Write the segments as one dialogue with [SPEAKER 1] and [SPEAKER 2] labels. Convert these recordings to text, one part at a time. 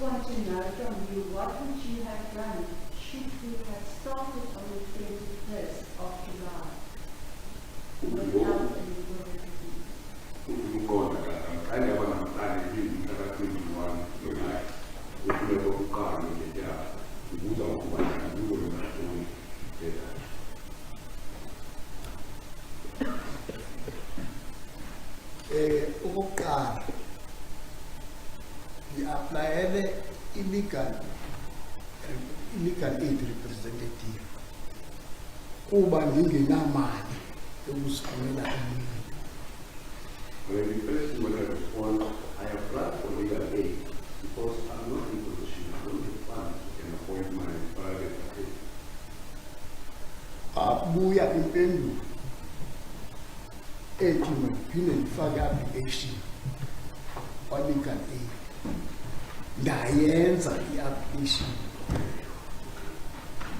[SPEAKER 1] want to know from you, what would you have done should we have started on the 21st of July without a legal representative?
[SPEAKER 2] I never understand it in 21 July. We never got it there. We don't want to do it.
[SPEAKER 3] Okokuqala ngi-aplayele illegal aid representative kuba ngingenamali yokusifunela umuntu.
[SPEAKER 2] When the first when I respond, I applied for legal aid because I'm not in position to the funds and appoint my private attorney.
[SPEAKER 3] Abuya impendulo ethi ngiphinde ngifake application for legal aid. Ndayenza i-application.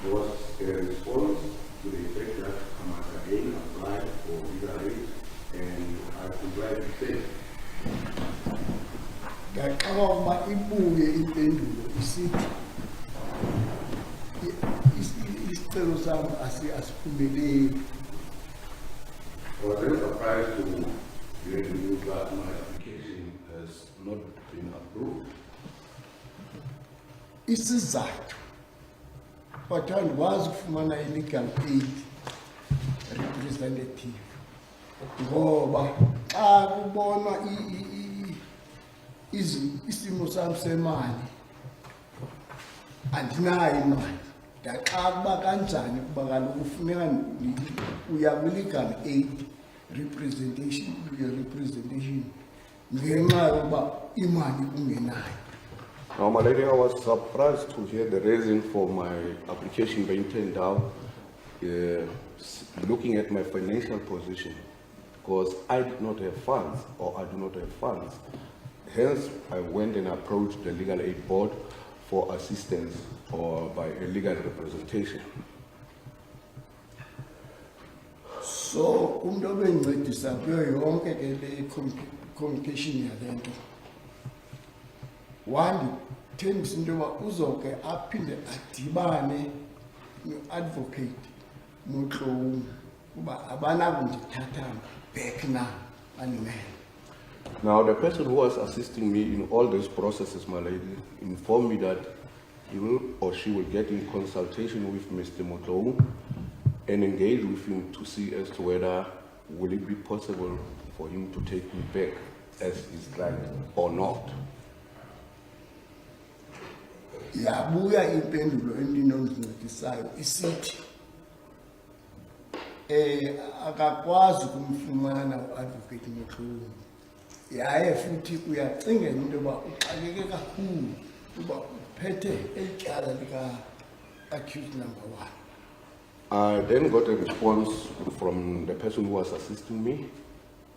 [SPEAKER 2] Was a response to the effect that I must again apply for legal aid and I complied with it.
[SPEAKER 3] Ngaqala ukuba ibuye impendulo isithi isicelo sami asiphumeleli.
[SPEAKER 2] I was very surprised to hear the news that my application has not been approved.
[SPEAKER 3] Isizathu kwathiwa ndikwazi ukufumana i-legal aid representative ngoba xa kubonwa isimo sami semali andinayo imali. Ndaxaba kanjani kuba kaloku kufuneka uya kwi-legal aid representation ngenxa yokuba imali ungenayo.
[SPEAKER 4] Now, my lady, I was surprised to hear the reason for my application being turned down, looking at my financial position, because I did not have funds, or I do not have funds. Hence, I went and approached the Legal Aid Board for assistance or by a legal representation.
[SPEAKER 3] So, umuntu obengincedisa kuyo yonke ke le communication yale nto wandithembisa into yoba uzoke aphinde adibane no-advocate Motlou kuba abanakundithathanga back now animele.
[SPEAKER 4] Now, the person who was assisting me in all these processes, my lady, informed me that he will or she will get in consultation with Mr. Motlou and engage with him to see as to whether will it be possible for him to take me back as his client or not.
[SPEAKER 3] Yabuya impendulo endinomncedisayo isithi akakwazi ukumfumana u-advocate Motlou. Yaye futhi uyacingela into yoba uxakeke kakhulu uba uphethe elityala lika-accused number 1.
[SPEAKER 4] I then got a response from the person who was assisting me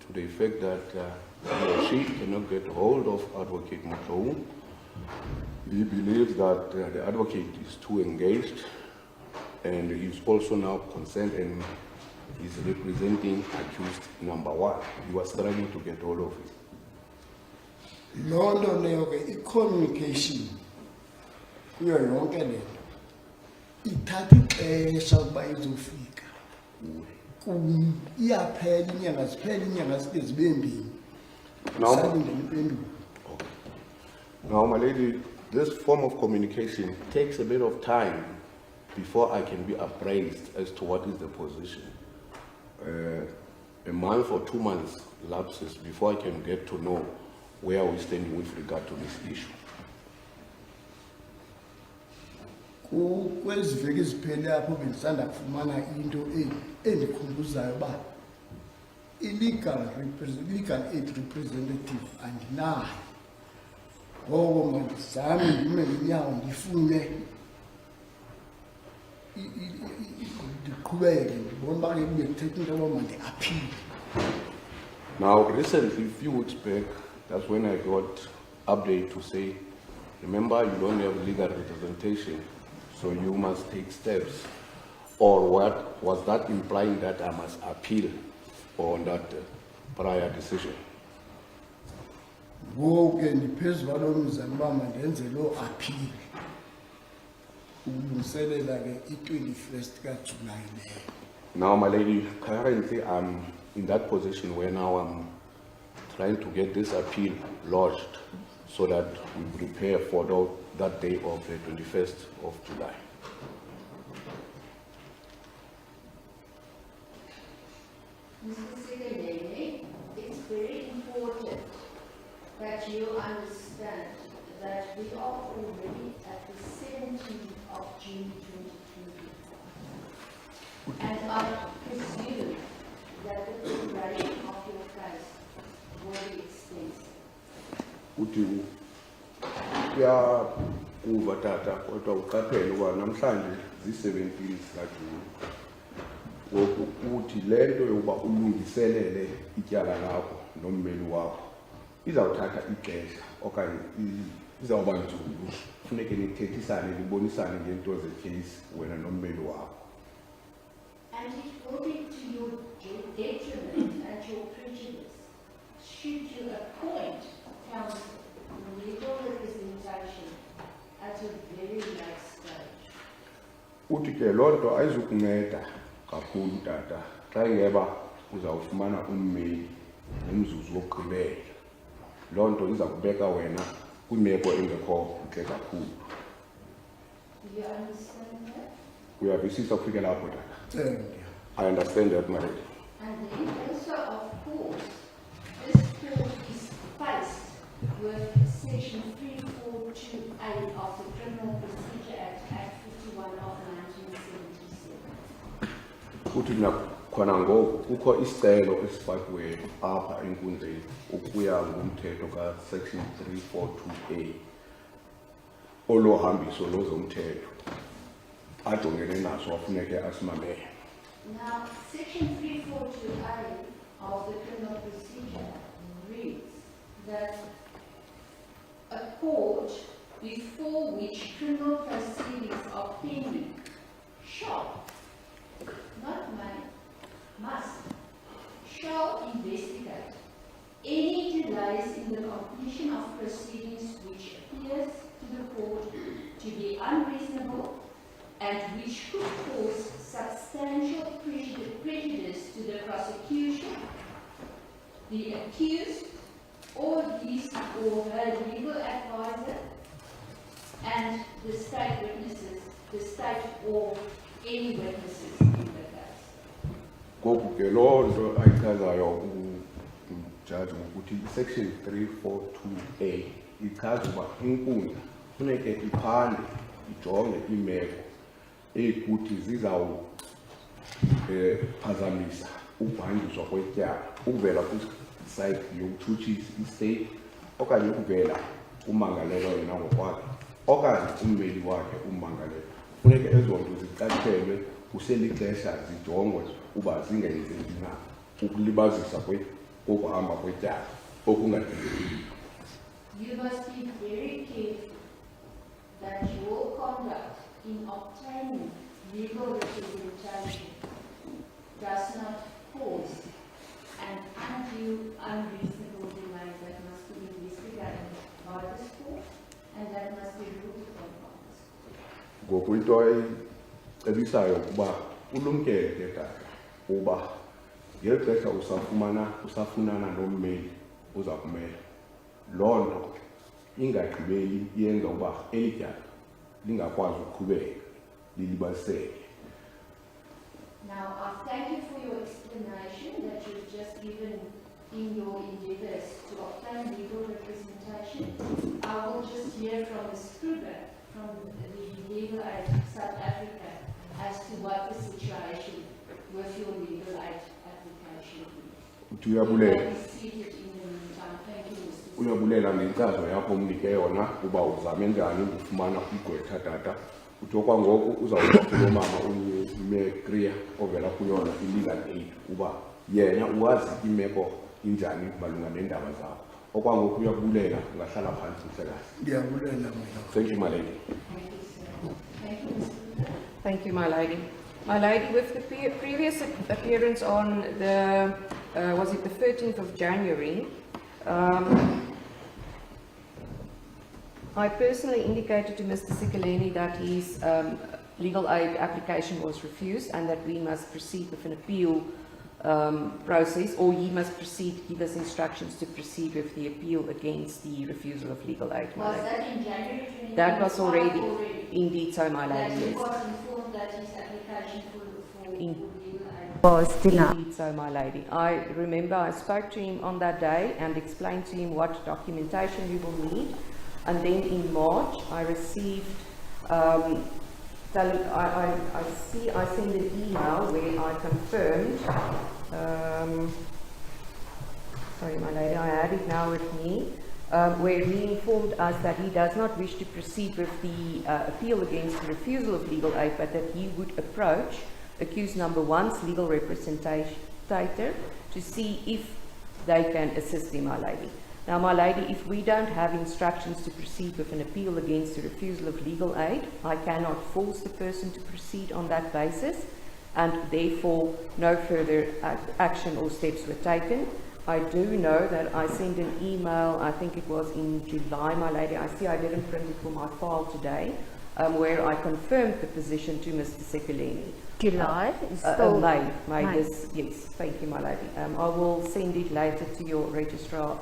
[SPEAKER 4] to the effect that he or she cannot get hold of advocate Motlou. He believes that the advocate is too engaged and he is also now concerned and is representing accused number 1. He was struggling to get hold of it.
[SPEAKER 3] London i-communication kuyo yonke le nto ithatha ixesha ukuba izofika. Iyaphela inyanga ziphela inyanga zide zibe mbini.
[SPEAKER 4] Now, my lady, this form of communication takes a bit of time before I can be appraised as to what is the position. A month or 2 months lapses before I can get to know where we stand with regard to this issue.
[SPEAKER 3] Kwezi veki ziphele apho bendisanda kufumana into endikhumbuzayo uba i-legal aid representative andinayo. Ngoko mandizame ndime ngenyawo ndifune ndiqhubeke ndibona uba ke bekuthetha into yoba mandi-aphile.
[SPEAKER 4] Now, recently, a few weeks back, that's when I got update to say, remember, you don't have legal representation, so you must take steps. Or what was that implying that I must appeal on that prior decision?
[SPEAKER 3] ngoku ndiphezu kwalo mzamo uba mandenze loo appeal ukulungiselela ke i-21st kaJulayi leyo.
[SPEAKER 4] Now, my lady, currently I'm in that position where now I'm trying to get this appeal lodged so that we prepare for that day of the 21st of July.
[SPEAKER 1] Mr. Sikelele, it's very important that you understand that we are already at the 17th of June 2020. And I presume that the preparation of your case will be extensive.
[SPEAKER 4] Uthi kuva tata kodwa uqaphele uba namhlanje zi-17 kaJuni. Ngoku uthi le nto yokuba ulungiselele ityala lakho nommeli wakho izawuthatha ixesha okanye izawuba nzulu. Funeke nithethisane nibonisane ngento zekheyisi wena nommeli wakho.
[SPEAKER 1] And it will be to your detriment and your prejudice should you appoint counsel legal representation at a very late stage.
[SPEAKER 4] Uthi ke loo nto ayizukunceda kakhulu tata xa ingeba uzawufumana ummeli nomzuzu wokugqibela. Loo nto iza kubeka wena kwimeko engekho ntle kakhulu.
[SPEAKER 1] Do you understand that?
[SPEAKER 4] Uyavisisa ukufika lapho tata?
[SPEAKER 3] Thank you.
[SPEAKER 4] I understand that, my lady.
[SPEAKER 1] And then also, of course, this court is faced with Section 3428 of the Criminal Procedure Act 51 of 1977.
[SPEAKER 4] Uthi khona ngoku kukho isicelo esifakiweyo apha enkundleni ukuya ngumthetho ka-Section 342A olohambiso lozomthetho ajongene naso wafuneke asimamele.
[SPEAKER 1] Now, Section 342A of the Criminal Procedure reads that a court before which criminal proceedings are pending shall, not may, must, shall investigate any delays in the completion of proceedings which appears to the court to be unreasonable and which could cause substantial prejudice to the prosecution, the accused, or his or her legal advisor, and the state witnesses, the state or any witnesses in the case.
[SPEAKER 4] Ngoku ke loo nto ayichazayo umjaji ngokuthi i-Section 342A ichaza uba inkundla funeke iphande ijonge iimeko eyikuthi zizawuphazamisa ukuhanjiswa kwetyala ukuvela kwisayidi yokutshutshisa istate okanye ukuvela ummangalelwa yena ngokwakhe okanye ummeli wakhe ummangalelwa. Funeke ezo nto zicatshelwe kuselixesha zijongwe uba zingenzeki na ukulibazisa kokuhamba kwetyala okungadingekiyo.
[SPEAKER 1] You must be very careful that your conduct in obtaining legal representation does not cause an undue, unreasonable delay that must be investigated by this court and that must be ruled upon by this court.
[SPEAKER 4] Ngoku into ecebisayo ukuba ulumkele ke tata uba ngeli xesha usafunana nommeli uza kumela loo nto ingagqibeli yenza uba eli tyala lingakwazi ukuqhubeka lilibaziseke.
[SPEAKER 1] Now, I thank you for your explanation that you've just given in your endeavours to obtain legal representation. I will just hear from Ms. Kruger from the Legal Aid South Africa as to what the situation with your legal aid application is. You may be seated in the meantime. Thank you, Mr.
[SPEAKER 4] Uyabulela ngenkcazo yakho umnike yona uba uzame njani ukufumana igqwetha tata. Uthi okwangoku uzawuba kulo mama uMekria ovela kuyona i-legal aid uba yena uwazi imeko injani malunga neendaba zakho. Okwangoku uyabulela ungahlala phantsi mhlekazi.
[SPEAKER 3] Ndiyabulela mina.
[SPEAKER 4] Thank you, my lady.
[SPEAKER 1] Thank you, sir. Thank you, Mr.
[SPEAKER 5] Thank you, my lady. My lady, with the previous appearance on the, was it the 13th of January, I personally indicated to Mr. Sikeleni that his legal aid application was refused and that we must proceed with an appeal process, or he must proceed, give us instructions to proceed with the appeal against the refusal of legal aid.
[SPEAKER 1] Was that in January 2025?
[SPEAKER 5] That was already, indeed so, my
[SPEAKER 1] That
[SPEAKER 5] lady,
[SPEAKER 1] he
[SPEAKER 5] yes.
[SPEAKER 1] was informed that his application for legal aid
[SPEAKER 6] Was denied.
[SPEAKER 5] Indeed so, my lady. I remember I spoke to him on that day and explained to him what documentation we will need. And then in March, I received, I sent an email where I confirmed, sorry my lady, I had it now with me, where he informed us that he does not wish to proceed with the appeal against the refusal of legal aid, but that he would approach accused number 1's legal representative to see if they can assist him, my lady. Now, my lady, if we don't have instructions to proceed with an appeal against the refusal of legal aid, I cannot force the person to proceed on that basis, and therefore no further action or steps were taken. I do know that I sent an email, I think it was in July, my lady, I see I didn't print it for my file today, where I confirmed the position to Mr. Sikeleni.
[SPEAKER 6] July? It's still
[SPEAKER 5] May
[SPEAKER 6] May.
[SPEAKER 5] This, yes, thank you, my lady. I will send it later to your registrar.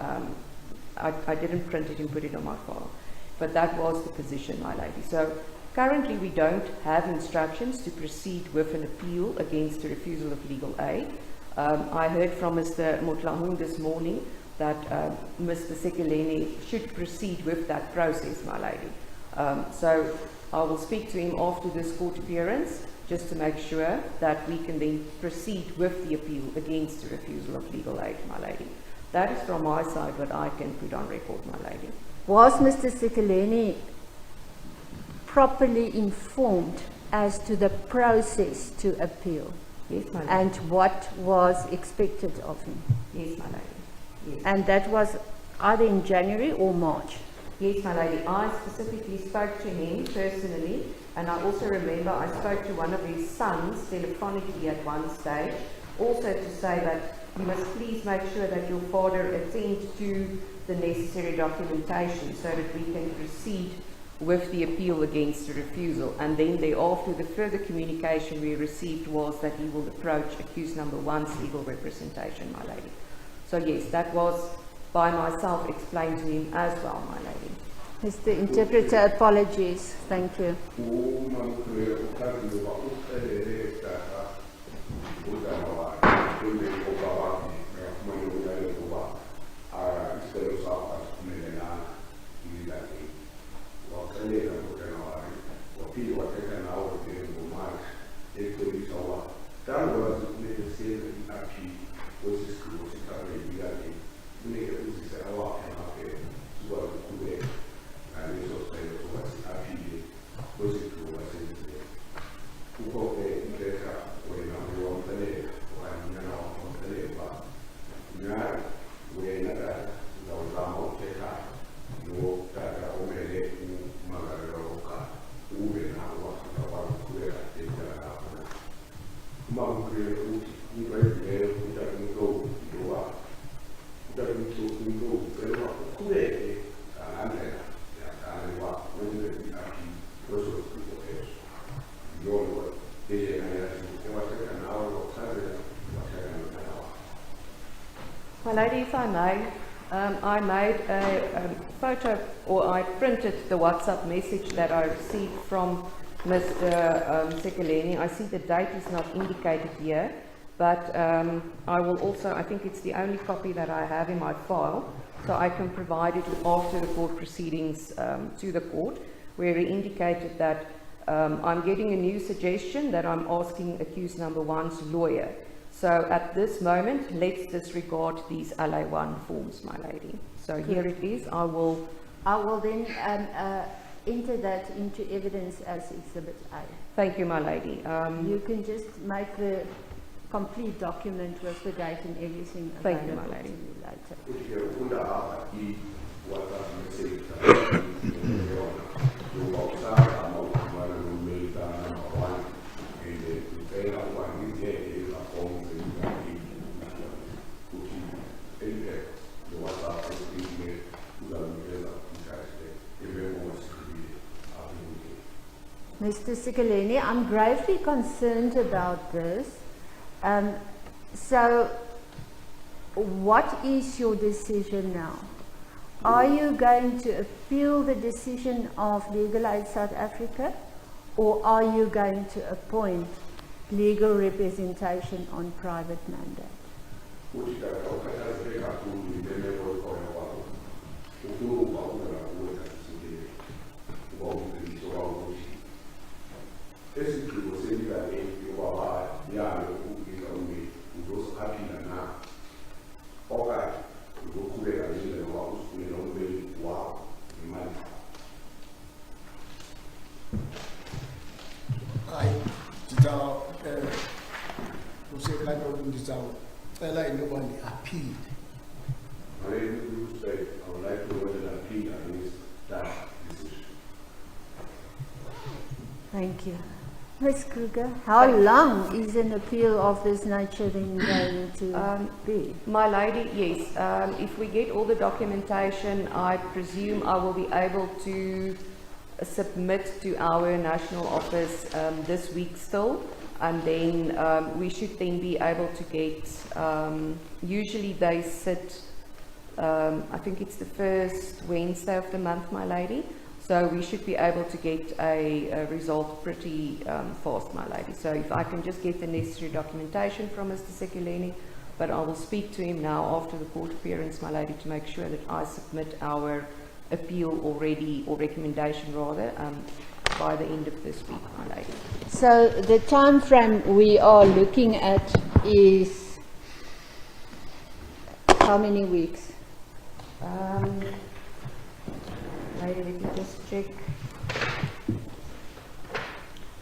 [SPEAKER 5] I didn't print it and put it on my file, but that was the position, my lady. So currently we don't have instructions to proceed with an appeal against the refusal of legal aid. I heard from Mr. Motlahung this morning that Mr. Sikeleni should proceed with that process, my lady. So I will speak to him after this court appearance, just to make sure that we can then proceed with the appeal against the refusal of legal aid, my lady. That is from my side what I can put on record, my lady.
[SPEAKER 6] Was Mr. Sikeleni properly informed as to the process to appeal
[SPEAKER 5] Yes, my lady.
[SPEAKER 6] and what was expected of him?
[SPEAKER 5] Yes, my lady. Yes.
[SPEAKER 6] And that was either in January or March.
[SPEAKER 5] Yes, my lady. I specifically spoke to him personally, and I also remember I spoke to one of his sons telephonically at one stage, also to say that you must please make sure that your father attends to the necessary documentation so that we can proceed with the appeal against the refusal. And then thereafter, the further communication we received was that he will approach accused number 1's legal representation, my lady. So yes, that was by myself explained to him as well, my lady.
[SPEAKER 6] Mr. Interpreter, apologies. Thank you.
[SPEAKER 5] My lady, if I may, I made a photo, or I printed the WhatsApp message that I received from Mr. Sikeleni. I see the date is not indicated here, but I will also, I think it's the only copy that I have in my file, so I can provide it after the court proceedings to the court, where he indicated that I'm getting a new suggestion that I'm asking accused number 1's lawyer. So at this moment, let's disregard these LA1 forms, my lady. So here it is. I will
[SPEAKER 6] then enter that into evidence as Exhibit A.
[SPEAKER 5] Thank you, my lady.
[SPEAKER 6] You can just make the complete document with the date and everything
[SPEAKER 5] Thank you, my
[SPEAKER 6] available
[SPEAKER 5] lady.
[SPEAKER 6] to you later. Mr. Sikeleni, I'm gravely concerned about this. So, what is your decision now? Are you going to appeal the decision of Legal Aid South Africa, or are you going to appoint legal representation on private mandate?
[SPEAKER 3] Appeal.
[SPEAKER 2] I would like to go and appeal against that decision.
[SPEAKER 6] Thank you. Ms. Kruger, how long is an appeal of this nature then going to be?
[SPEAKER 5] My lady, yes. If we get all the documentation, I presume I will be able to submit to our national office this week still, and then we should then be able to get, usually they sit, I think it's the first Wednesday of the month, my lady. So we should be able to get a result pretty fast, my lady. So if I can just get the necessary documentation from Mr. Sikeleni, but I will speak to him now after the court appearance, my lady, to make sure that I submit our appeal already, or recommendation rather, by the end of this week, my lady.
[SPEAKER 6] So the time frame we are looking at is how many weeks?
[SPEAKER 5] Lady, let me just check.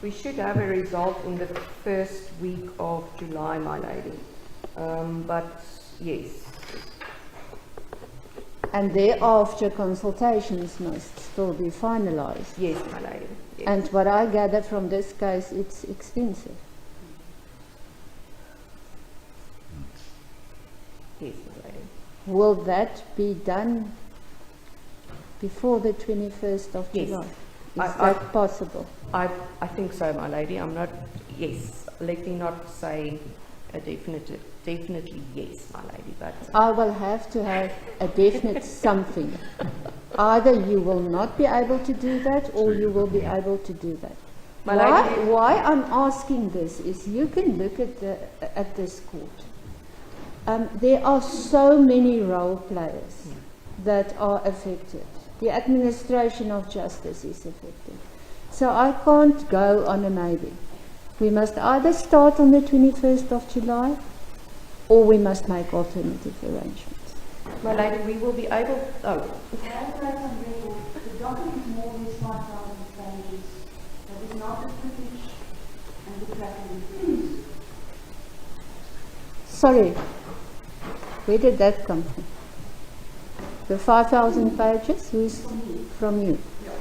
[SPEAKER 5] We should have a result in the first week of July, my lady. But yes.
[SPEAKER 6] And thereafter consultations must still be finalized.
[SPEAKER 5] Yes, my lady. Yes.
[SPEAKER 6] And what I gather from this case, it's expensive.
[SPEAKER 5] Yes, my lady.
[SPEAKER 6] Will that be done before the 21st of
[SPEAKER 5] Yes.
[SPEAKER 6] July? Is that possible?
[SPEAKER 5] I think so, my lady. I'm not, yes. Let me not say a definitely yes, my lady, but...
[SPEAKER 6] I will have to have a definite something. Either you will not be able to do that, or you will be able to do that. Why I'm asking this is, you can look at this court. There are so many role players that are affected. The administration of justice is affected. So I can't go on a maybe. We must either start on the 21st of July, or we must make alternative arrangements.
[SPEAKER 5] My lady, we will be able... Oh.
[SPEAKER 1] The document is more than 5,000 pages. That is not the privilege and the tracking.
[SPEAKER 6] Sorry, where did that come from? The 5,000 pages? Who's from you?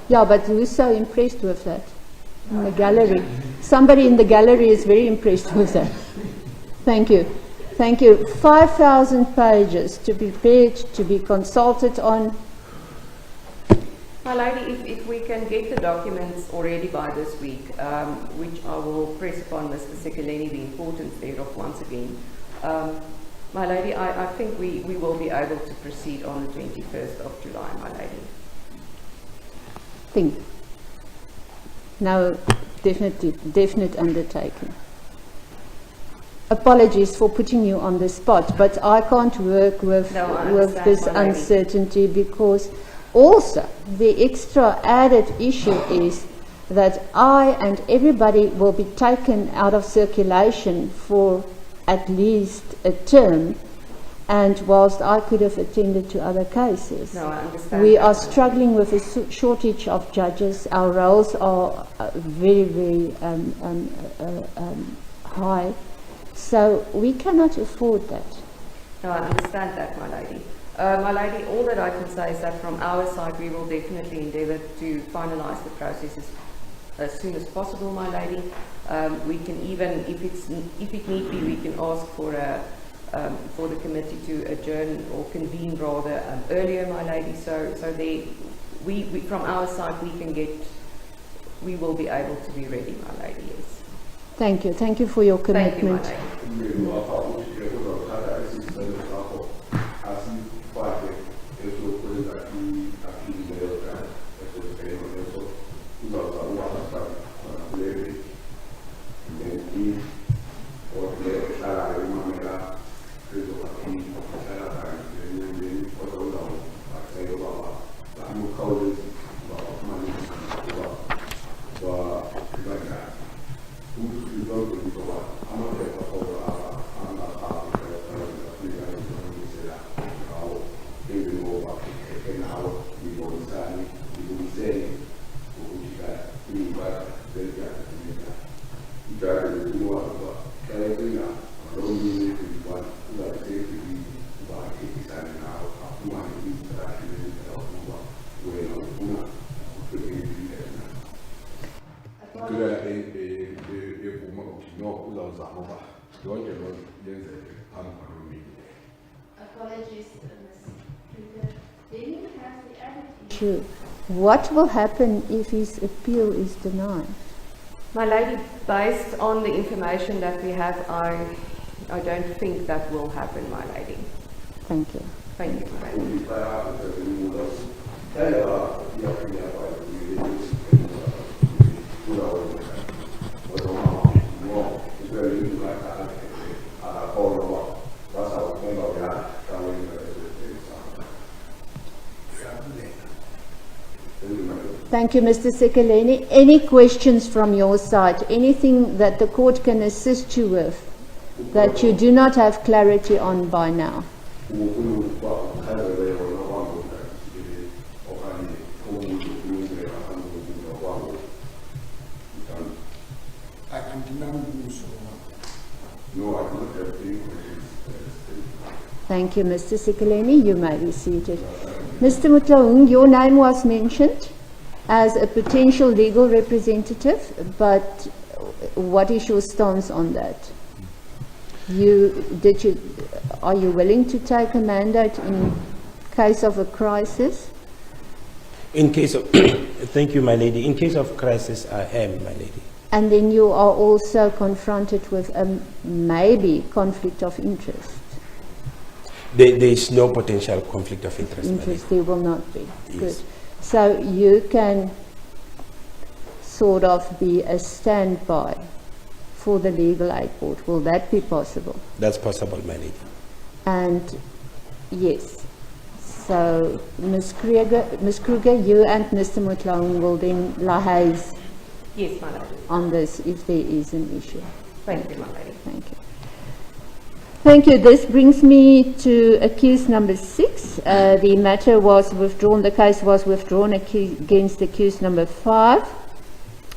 [SPEAKER 6] Yeah, but who's so impressed with that? In the gallery. Somebody in the gallery is very impressed with that. Thank you. Thank you. 5,000 pages to be prepared, to be consulted on.
[SPEAKER 5] My lady, if we can get the documents already by this week, which I will press upon Mr. Sikeleni the importance thereof once again. My lady, I think we will be able to proceed on the 21st of July, my lady.
[SPEAKER 6] Think. No, definite undertaking. Apologies for putting you on the spot, but I can't work with this uncertainty, because also the extra added issue is that I and everybody will be taken out of circulation for at least a term, and whilst I could have attended to other cases,
[SPEAKER 5] no, I understand.
[SPEAKER 6] We are struggling with a shortage of judges. Our roles are very, very high, so we cannot afford that.
[SPEAKER 5] No, I understand that, my lady. My lady, all that I can say is that from our side, we will definitely endeavour to finalise the processes as soon as possible, my lady. We can even, if it need be, we can ask for the committee to adjourn or convene rather earlier, my lady. So we from our side, we can get we will be able to be ready, my lady, yes.
[SPEAKER 6] Thank you. Thank you for your
[SPEAKER 5] Thank you, my
[SPEAKER 6] commitment.
[SPEAKER 5] lady.
[SPEAKER 1] Apologies, Ms. Kruger. Then you have the attitude.
[SPEAKER 6] Sure. What will happen if his appeal is denied?
[SPEAKER 5] My lady, based on the information that we have, I don't think that will happen, my lady.
[SPEAKER 6] Thank you.
[SPEAKER 5] Thank you, my lady.
[SPEAKER 6] Thank you, Mr. Sekeleni. Any questions from your side? Anything that the court can assist you with that you do not have clarity on by now? Thank you, Mr. Sekeleni. You may be seated. Mr. Mutlaung, your name was mentioned as a potential legal representative, but what is your stance on that? Are you willing to take a mandate in case of a crisis?
[SPEAKER 7] In case of, thank you, my lady. In case of crisis, I am, my lady.
[SPEAKER 6] And then you are also confronted with a maybe conflict of interest.
[SPEAKER 7] There is no potential conflict of interest, my lady.
[SPEAKER 6] There will not be.
[SPEAKER 7] Yes.
[SPEAKER 6] Good. So you can sort of be a standby for the legal aid board. Will that be possible?
[SPEAKER 7] That's possible, my lady.
[SPEAKER 6] And yes. So Ms. Kruger, you and Mr. Mutlaung will then liaise
[SPEAKER 5] Yes, my lady.
[SPEAKER 6] on this if there is an issue.
[SPEAKER 5] Thank you, my lady.
[SPEAKER 6] Thank you. Thank you. This brings me to accused number 6. The matter was withdrawn. The case was withdrawn against accused number 5.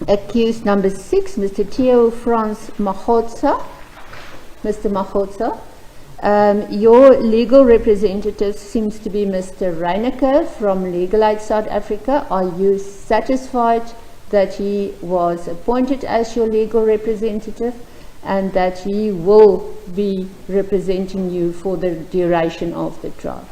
[SPEAKER 6] Accused number 6, Mr. Theo Franz Mahotsa. Mr. Mahotsa. Your legal representative seems to be Mr. Reineke from Legal Aid South Africa. Are you satisfied that he was appointed as your legal representative and that he will be representing you for the duration of the trial?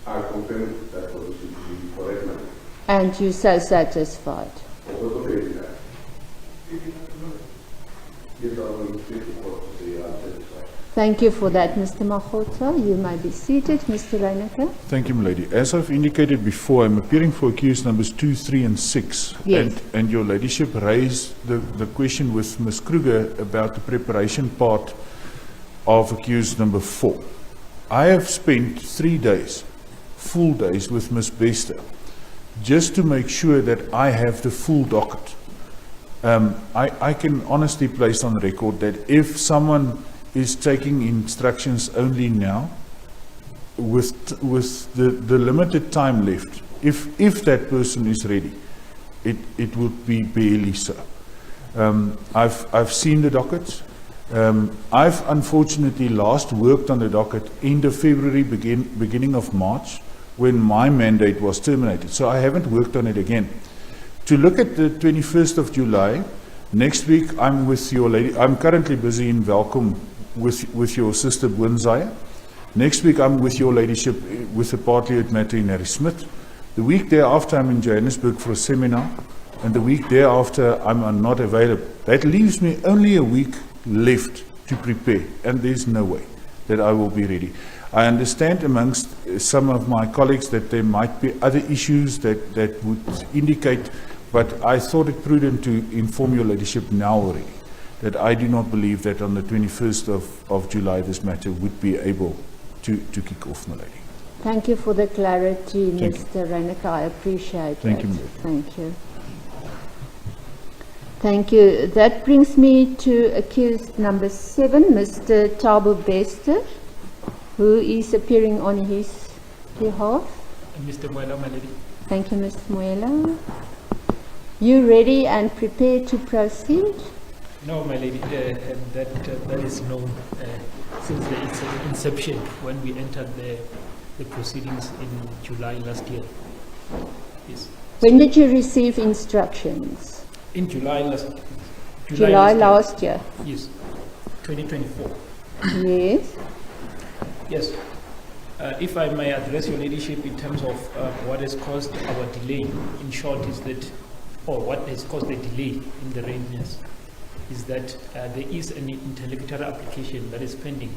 [SPEAKER 2] I confirm that position to be correct.
[SPEAKER 6] And you so satisfied? Thank you for that, Mr. Mahotsa. You may be seated, Mr. Reineke.
[SPEAKER 8] Thank you, my lady. As I've indicated before, I'm appearing for accused numbers 2, 3, and 6.
[SPEAKER 6] Yes.
[SPEAKER 8] And your ladyship raised the question with Ms. Kruger about the preparation part of accused number 4. I have spent 3 days, full days, with Ms. Bester, just to make sure that I have the full docket. I can honestly place on record that if someone is taking instructions only now, with the limited time left, if that person is ready, it would be barely so. I've seen the dockets. I've unfortunately last worked on the docket end of February, beginning of March, when my mandate was terminated. So I haven't worked on it again. To look at the 21st of July, next week I'm with your lady. I'm currently busy in Welkom with your sister Boonzaya. Next week I'm with your ladyship with the Partly matter in Harry Smith. The week thereafter I'm in Johannesburg for a seminar, and the week thereafter I'm not available. That leaves me only a week left to prepare, and there's no way that I will be ready. I understand amongst some of my colleagues that there might be other issues that would indicate, but I thought it prudent to inform your ladyship now already that I do not believe that on the 21st of July this matter would be able to kick off, my lady.
[SPEAKER 6] Thank you for the clarity,
[SPEAKER 8] Thank
[SPEAKER 6] Mr. Reneke. I appreciate
[SPEAKER 8] Thank
[SPEAKER 6] that.
[SPEAKER 8] you, ma'am.
[SPEAKER 6] Thank you. Thank you. That brings me to accused number 7, Mr. Thabo Bester, who is appearing on his behalf.
[SPEAKER 9] Mr. Moela, my lady.
[SPEAKER 6] Thank you, Mr. Moela. You ready and prepared to proceed?
[SPEAKER 9] No, my lady, that is known since its inception when we entered the proceedings in July last year. Yes.
[SPEAKER 6] When did you receive instructions?
[SPEAKER 9] In July last
[SPEAKER 6] year.
[SPEAKER 9] Yes, 2024.
[SPEAKER 6] Yes.
[SPEAKER 9] Yes. If I may address your ladyship in terms of what has caused our delay, in short, is that, or what has caused the delay in the arrangements, is that there is an interlocutory application that is pending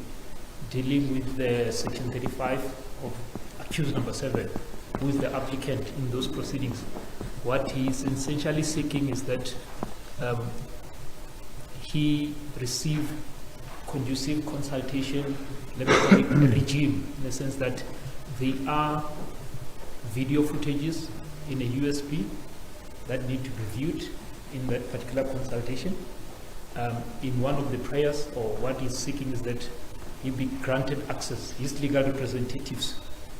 [SPEAKER 9] dealing with the section 35 of accused number 7, who is the applicant in those proceedings. What he is essentially seeking is that he receive conducive consultation, let me call it a regime, in the sense that there are video footages in a USB that need to be viewed in that particular consultation. In one of the prayers, or what he's seeking, is that he be granted access, his legal representatives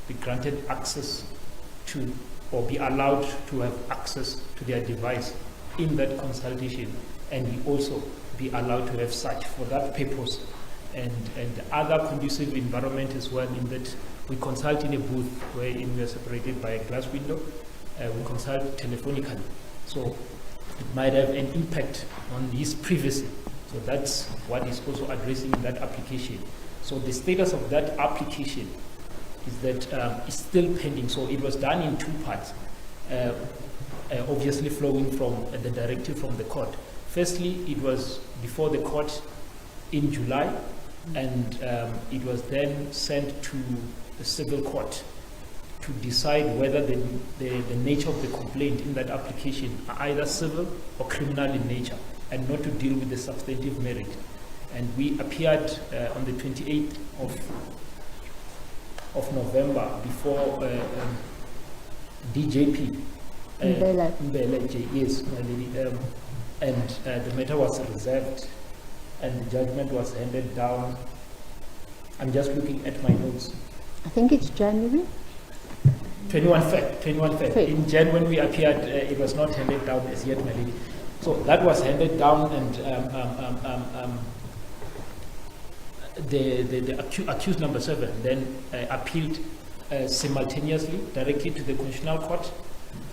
[SPEAKER 9] be granted access to, or be allowed to have access to their device in that consultation, and he also be allowed to have such for that purpose, and other conducive environment as well, in that we consult in a booth wherein we are separated by a glass window. We consult telephonically, so it might have an impact on his privacy. So that's what he's also addressing in that application. So the status of that application is that it's still pending. So it was done in 2 parts, obviously flowing from the directive from the court. Firstly, it was before the court in July, and it was then sent to the civil court to decide whether the nature of the complaint in that application are either civil or criminal in nature, and not to deal with the substantive merit. And we appeared on the 28th of November before DJP. Mbele, yes, my lady. And the matter was reserved, and the judgment was handed down. I'm just looking at my notes.
[SPEAKER 6] I think it's January.
[SPEAKER 9] 21 Feb. In Jan, when we appeared, it was not handed down as yet, my lady. So that was handed down, and the accused number 7 then appealed simultaneously directly to the Constitutional Court,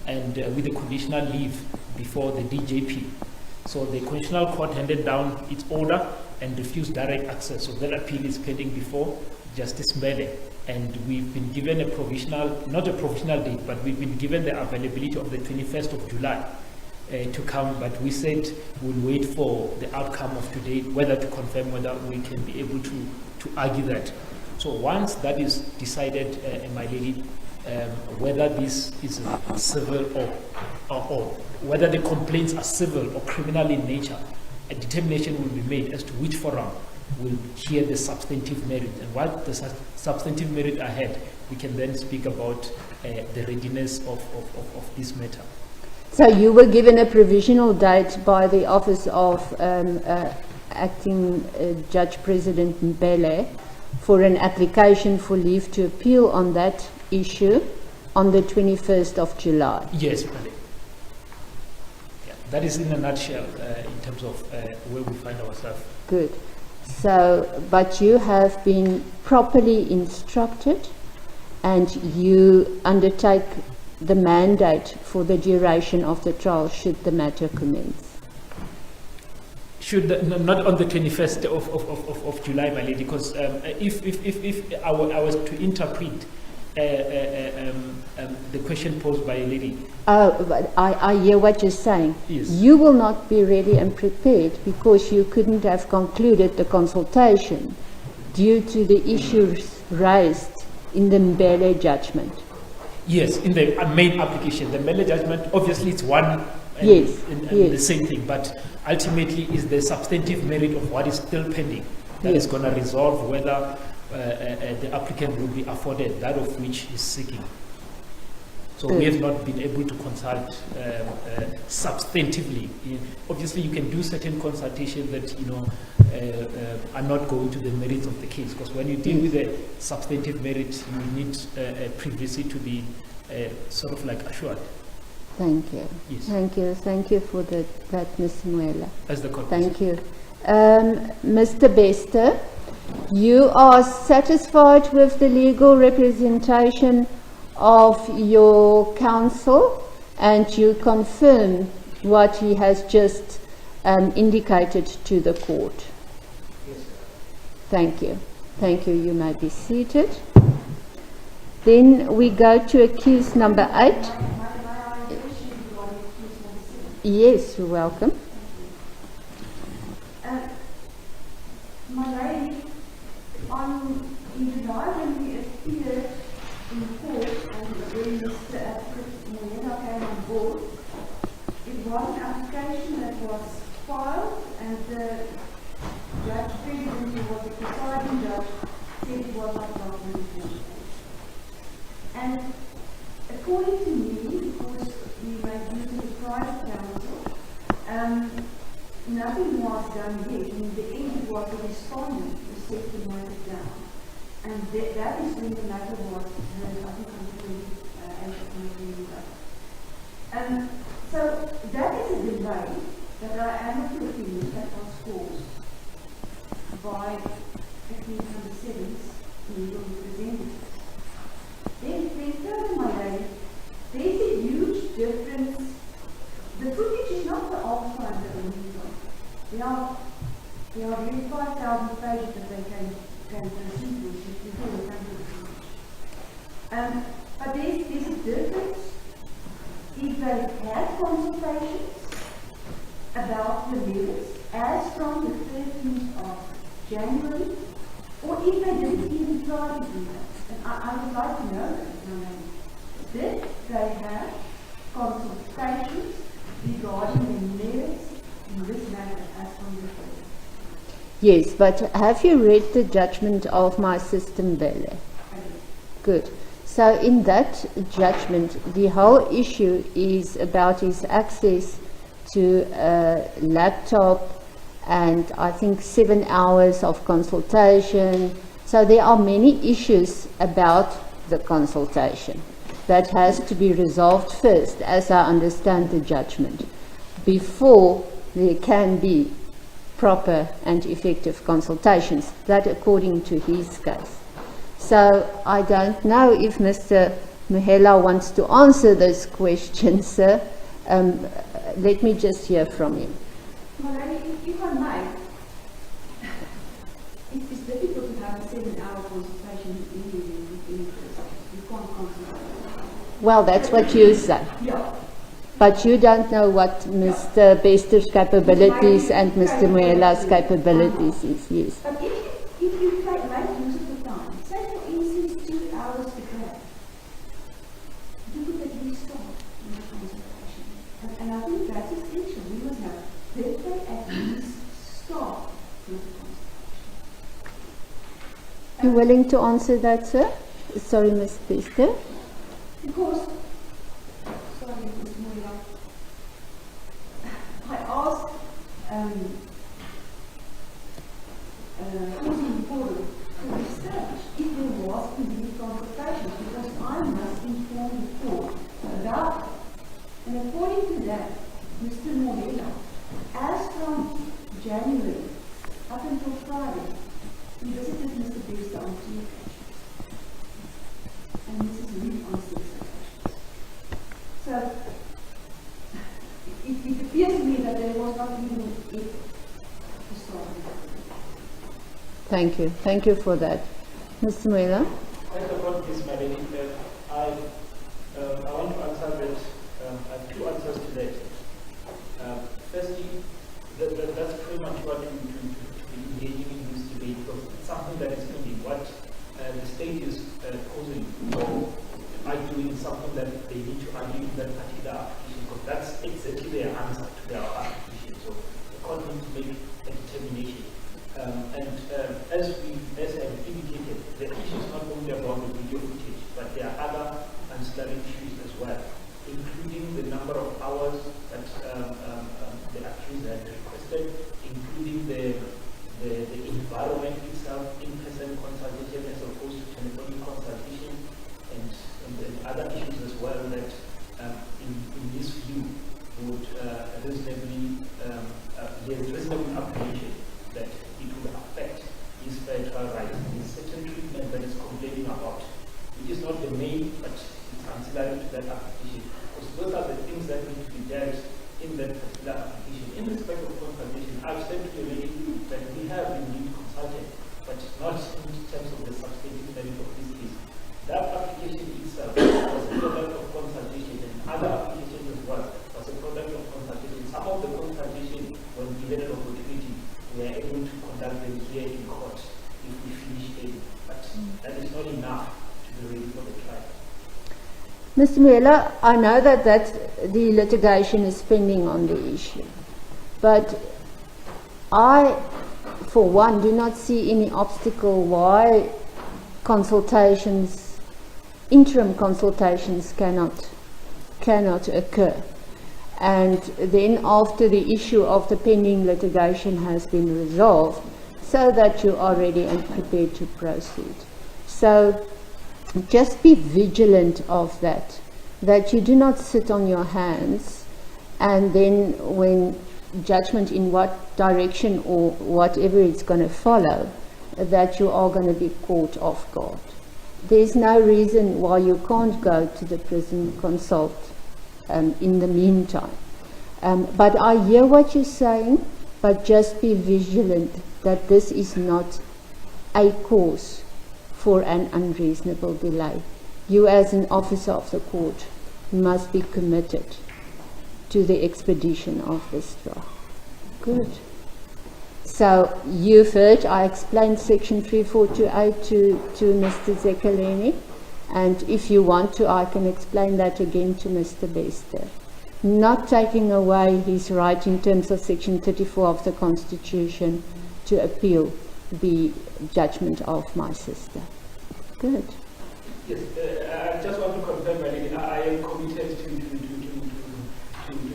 [SPEAKER 9] and with the conditional leave before the DJP. So the Constitutional Court handed down its order and refused direct access. So that appeal is pending before Justice Mbele. And we've been given a provisional, not a provisional date, but we've been given the availability of the 21st of July to come. But we said we'll wait for the outcome of today, whether to confirm whether we can be able to argue that. So once that is decided, my lady, whether this is civil or whether the complaints are civil or criminal in nature, a determination will be made as to which forum will hear the substantive merit. And what the substantive merit ahead, we can then speak about the readiness of this matter.
[SPEAKER 6] So you were given a provisional date by the Office of Acting Judge President Mbele for an application for leave to appeal on that issue on the 21st of July.
[SPEAKER 9] Yes, Mbele. Yeah, that is in a nutshell in terms of where we find ourselves.
[SPEAKER 6] Good. So, but you have been properly instructed and you undertake the mandate for the duration of the trial should the matter commence.
[SPEAKER 9] Not on the 21st of July, my lady, because if I was to interpret the question posed by a lady.
[SPEAKER 6] Oh, but I hear what you're saying.
[SPEAKER 9] Yes.
[SPEAKER 6] You will not be ready and prepared because you couldn't have concluded the consultation due to the issues raised in the Mbele judgment.
[SPEAKER 9] Yes, in the main application. The Mbele judgment, obviously it's one
[SPEAKER 6] Yes,
[SPEAKER 9] and
[SPEAKER 6] yes.
[SPEAKER 9] the same thing, but ultimately is the substantive merit of what is still pending that
[SPEAKER 6] Yes.
[SPEAKER 9] is going to resolve whether the applicant will be afforded that of which is seeking. So we have not been able to consult substantively. Obviously, you can do certain consultation that are not going to the merits of the case, because when you deal with the substantive merit, you need privacy to be sort of like assured.
[SPEAKER 6] Thank you.
[SPEAKER 9] Yes.
[SPEAKER 6] Thank you for that, Ms. Muela.
[SPEAKER 9] As the court.
[SPEAKER 6] Thank you. Mr. Bester, you are satisfied with the legal representation of your counsel and you confirm what he has just indicated to the court?
[SPEAKER 9] Yes.
[SPEAKER 6] Thank you. Thank you. You may be seated. Then we go to accused number 8. Yes, you're welcome.
[SPEAKER 1] My lady, in July when we appeared in court and when Mr. Moyena came on board, it was an application that was filed and the Judge President, who was the presiding judge, said it was not properly formed. And according to me, because we were using the private counsel, nothing was done yet. In the end, it was the respondent who set the matter down. And that is when the matter was heard, I think, on the 28th of November. So that is a delay that I am of the opinion that was caused by technique number 7's legal representatives. Then further, my lady, there's a huge difference. The footage is not the alpha and the omega. There are really 5,000 pages that they can proceed with before they come to the footage. But there's a difference if they had consultations about the levels as from the 13th of January, or if they didn't even try to do that. And I would like to know that. Did they have consultations regarding the merits in this matter as from the 13th?
[SPEAKER 6] Yes, but have you read the judgment of my system, Bele? Good. So in that judgment, the whole issue is about his access to a laptop and I think 7 hours of consultation. So there are many issues about the consultation that has to be resolved first, as I understand the judgment, before there can be proper and effective consultations. That according to his case. So I don't know if Mr. Mohela wants to answer this question, sir. Let me just hear from him.
[SPEAKER 1] Well, if I may, it's difficult to have a 7-hour consultation in the you can't concentrate.
[SPEAKER 6] Well, that's what you say.
[SPEAKER 1] Yeah.
[SPEAKER 6] But you don't know what Mr. Bester's capabilities and Mr. Mohela's capabilities is, yes.
[SPEAKER 1] But if you make use of the time, say for instance 2 hours a day, you could at least start in the consultation. And I think that's essential. We must know, did they at least start with the consultation?
[SPEAKER 6] You willing to answer that, sir? Sorry, Ms. Bester.
[SPEAKER 1] Because, sorry, Mr. Moira, I asked Councillor Porter to establish if there was indeed consultation, because I must inform the court about it. And according to that, Mr. Moira, as from January up until Friday,
[SPEAKER 6] Thank you. Thank you for that. Mr. Muela?
[SPEAKER 9] I support this, my lady. I want to answer that. I have two answers to that. Firstly, that's pretty much what we engaging in this debate, because it's something that is pending. What the state is posing or arguing something that they need to argue in that particular application, because that's exactly their answer to their application. So the court needs to make a determination. As I've indicated, the issue is not only about the video footage, but there are other ancillary issues as well, including the number of hours that the accused had requested, including the environment itself, in-person consultation as opposed to telephonic consultation, and other issues as well that, in this view, would reasonably apprehension that it would affect his spiritual rights. His certain treatment that is complaining about, which is not the main, but it's ancillary to that application. Because those are the things that need to be dealt in that particular application. In respect of consultation, I've said to the lady that we have indeed consulted, but not in terms of the substantive merit of this case. That application itself was a product of consultation, and other applications as well was a product of consultation. Some of the consultation, when given an opportunity, we are able to conduct them here in court if we finish it. But that is not enough to be ready for the trial.
[SPEAKER 6] Mr. Muela, I know that the litigation is pending on the issue, but I, for one, do not see any obstacle why consultations, interim consultations cannot occur. And then after the issue of the pending litigation has been resolved, so that you are ready and prepared to proceed. So just be vigilant of that you do not sit on your hands and then when judgment in what direction or whatever it's going to follow, that you are going to be caught off guard. There's no reason why you can't go to the prison consult in the meantime. But I hear what you're saying, but just be vigilant that this is not a cause for an unreasonable delay. You as an officer of the court must be committed to the expedition of this trial. Good. So you've heard, I explained section 3428 to Mr. Zekaleni, and if you want to, I can explain that again to Mr. Bester. Not taking away his right in terms of section 34 of the Constitution to appeal the judgment of my sister. Good.
[SPEAKER 9] Yes, I just want to confirm, I am committed to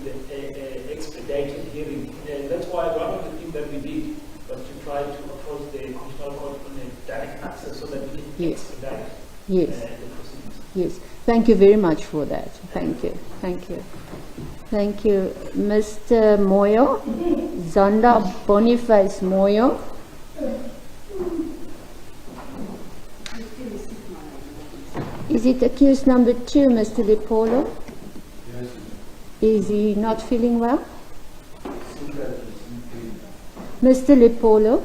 [SPEAKER 9] the expedited hearing. That's why one of the things that we did was to try to approach the Constitutional Court on a direct access so that we can expedite the proceedings.
[SPEAKER 6] Yes. Thank you very much for that. Thank you. Thank you. Thank you. Mr. Moyo, Zonda Boniface Moyo. Is it accused number 2, Mr. Lipolo?
[SPEAKER 2] Yes.
[SPEAKER 6] Is he not feeling well? Mr. Lipolo,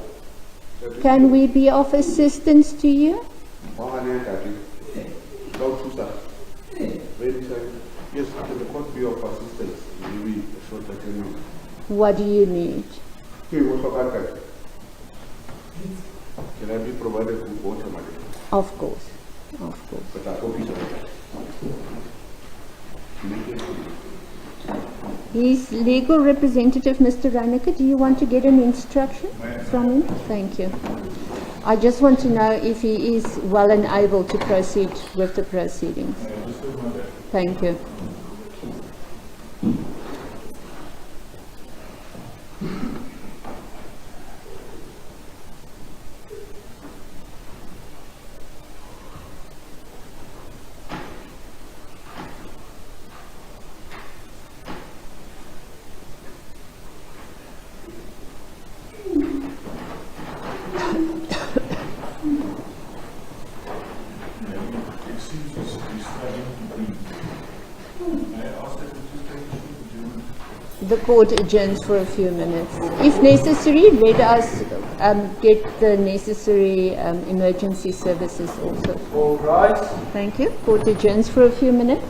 [SPEAKER 6] can we be of assistance to you?
[SPEAKER 4] Yes, the court be of assistance.
[SPEAKER 6] What do you need?
[SPEAKER 4] Can I be provided with water, madam?
[SPEAKER 6] Of course. Of course.
[SPEAKER 4] But I hope he's
[SPEAKER 6] His legal representative, Mr. Reinecke, do you want to get an instruction from him? Thank you. I just want to know if he is well and able to proceed with the proceedings. Thank you. The court adjourns for a few minutes. If necessary, let us get the necessary emergency services also.
[SPEAKER 3] All rise.
[SPEAKER 6] Thank you. Court adjourns for a few minutes.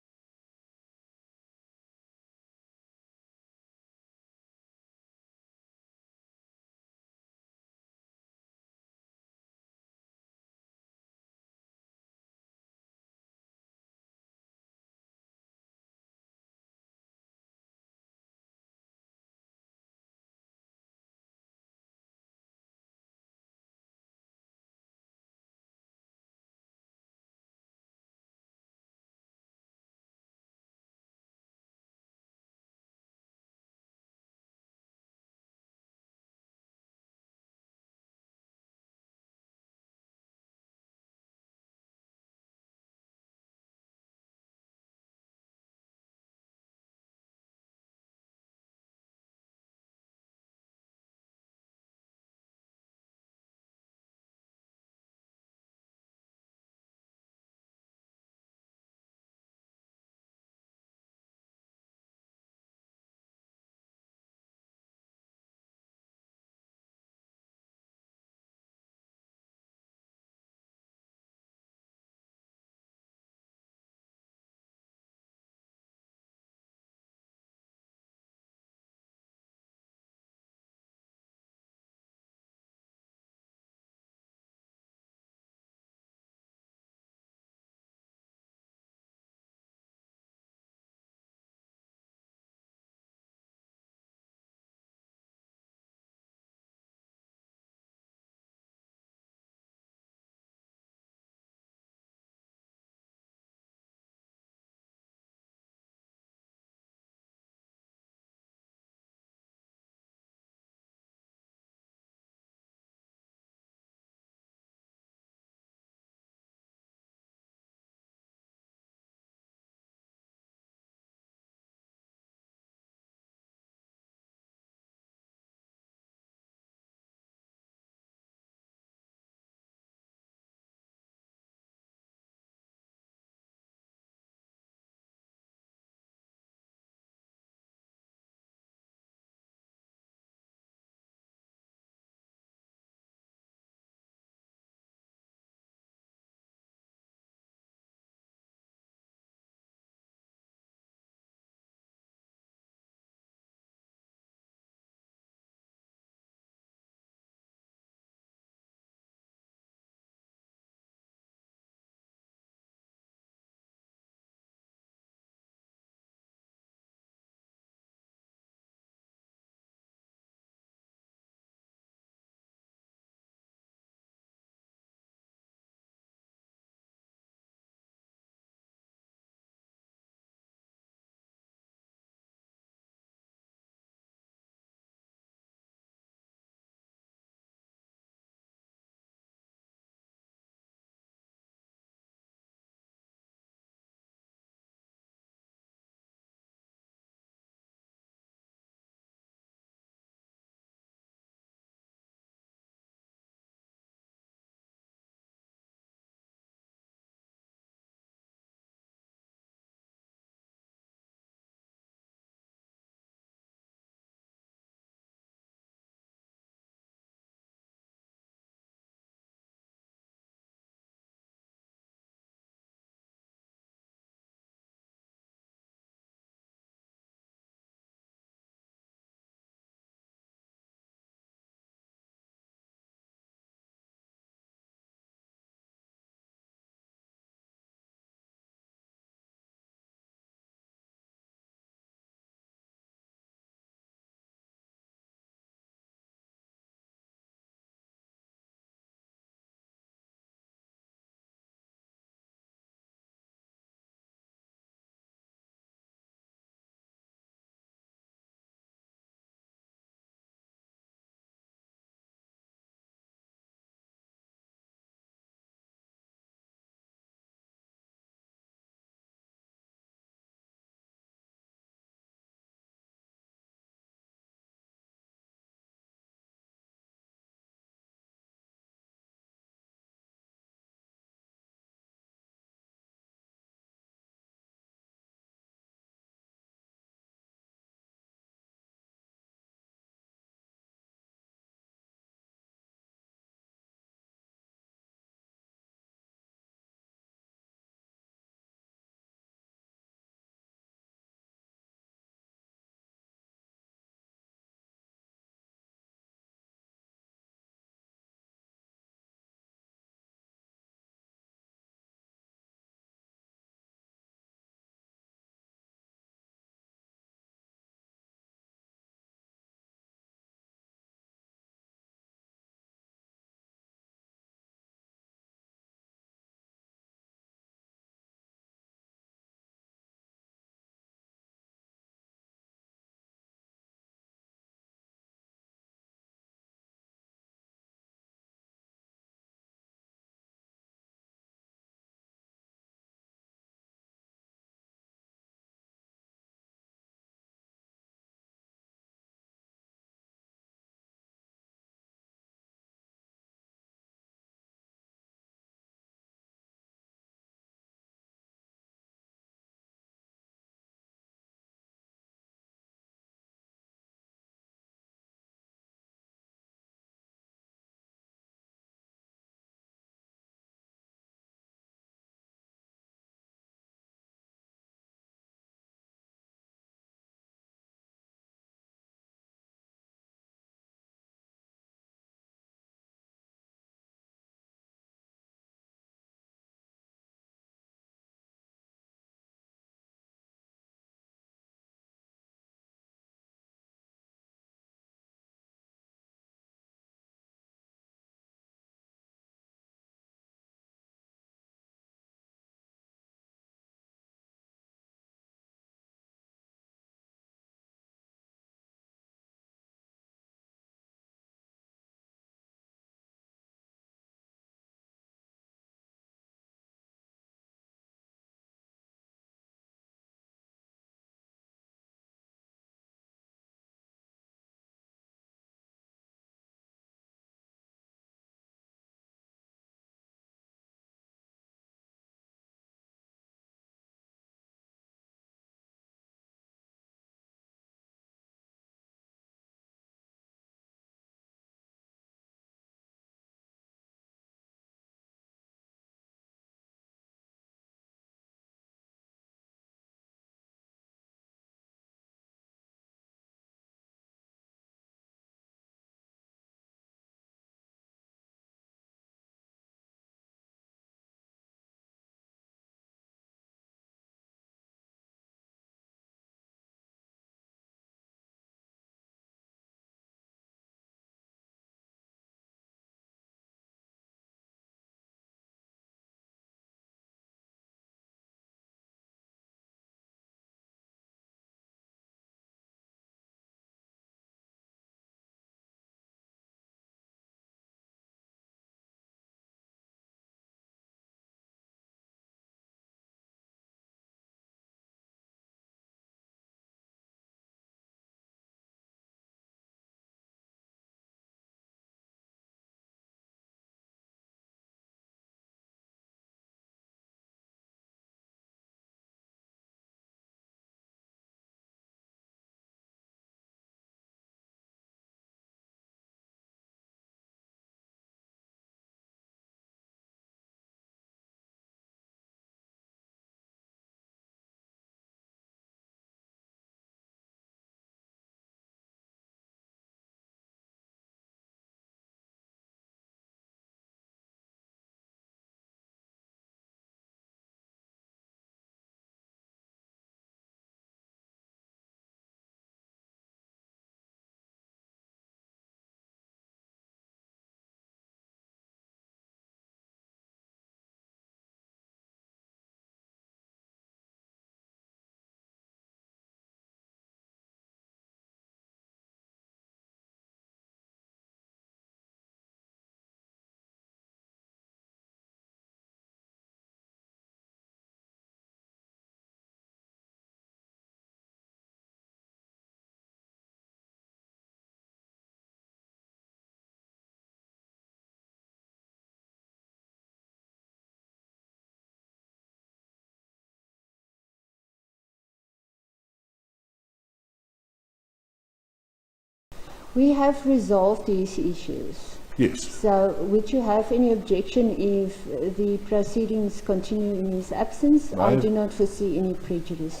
[SPEAKER 6] We have resolved these issues.
[SPEAKER 8] Yes.
[SPEAKER 6] So would you have any objection if the proceedings continue in his absence? I do not foresee any prejudice.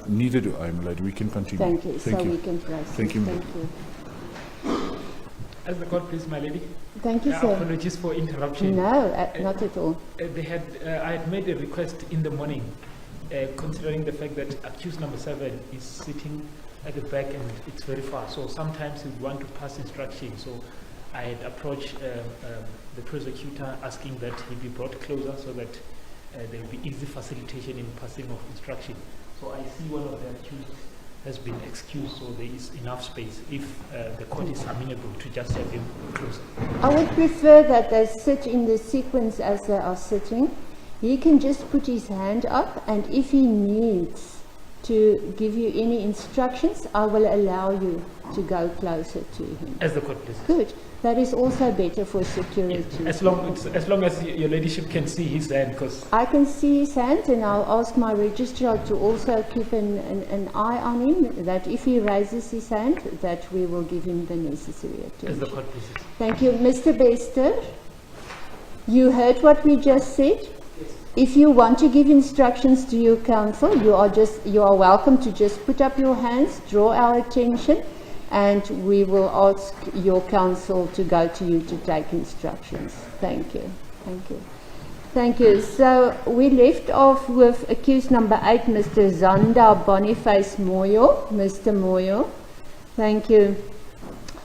[SPEAKER 8] Neither do I, my lady. We can continue.
[SPEAKER 6] Thank you. So we can proceed.
[SPEAKER 8] Thank you,
[SPEAKER 6] Thank you.
[SPEAKER 9] As the court, please, my lady.
[SPEAKER 6] Thank you, sir.
[SPEAKER 9] Apologies for interruption.
[SPEAKER 6] No, not at all.
[SPEAKER 9] I had made a request in the morning, considering the fact that accused number 7 is sitting at the back and it's very far. So sometimes we want to pass instructions. So I had approached the prosecutor asking that he be brought closer so that there will be easy facilitation in passing of instruction. So I see one of the accused has been excused, so there is enough space if the court is amenable to just have him closer.
[SPEAKER 6] I would prefer that they sit in the sequence as they are sitting. He can just put his hand up, and if he needs to give you any instructions, I will allow you to go closer to him.
[SPEAKER 9] As the court pleases.
[SPEAKER 6] Good. That is also better for security.
[SPEAKER 9] As long as your ladyship can see his hand, because
[SPEAKER 6] I can see his hand, and I'll ask my registrar to also keep an eye on him, that if he raises his hand, that we will give him the necessary attention.
[SPEAKER 9] as the court pleases.
[SPEAKER 6] Thank you. Mr. Bester, you heard what we just said? If you want to give instructions to your counsel, you are welcome to just put up your hands, draw our attention, and we will ask your counsel to go to you to take instructions. Thank you. Thank you. Thank you. So we left off with accused number 8, Mr. Zanda Boniface Moyo. Mr. Moyo, thank you.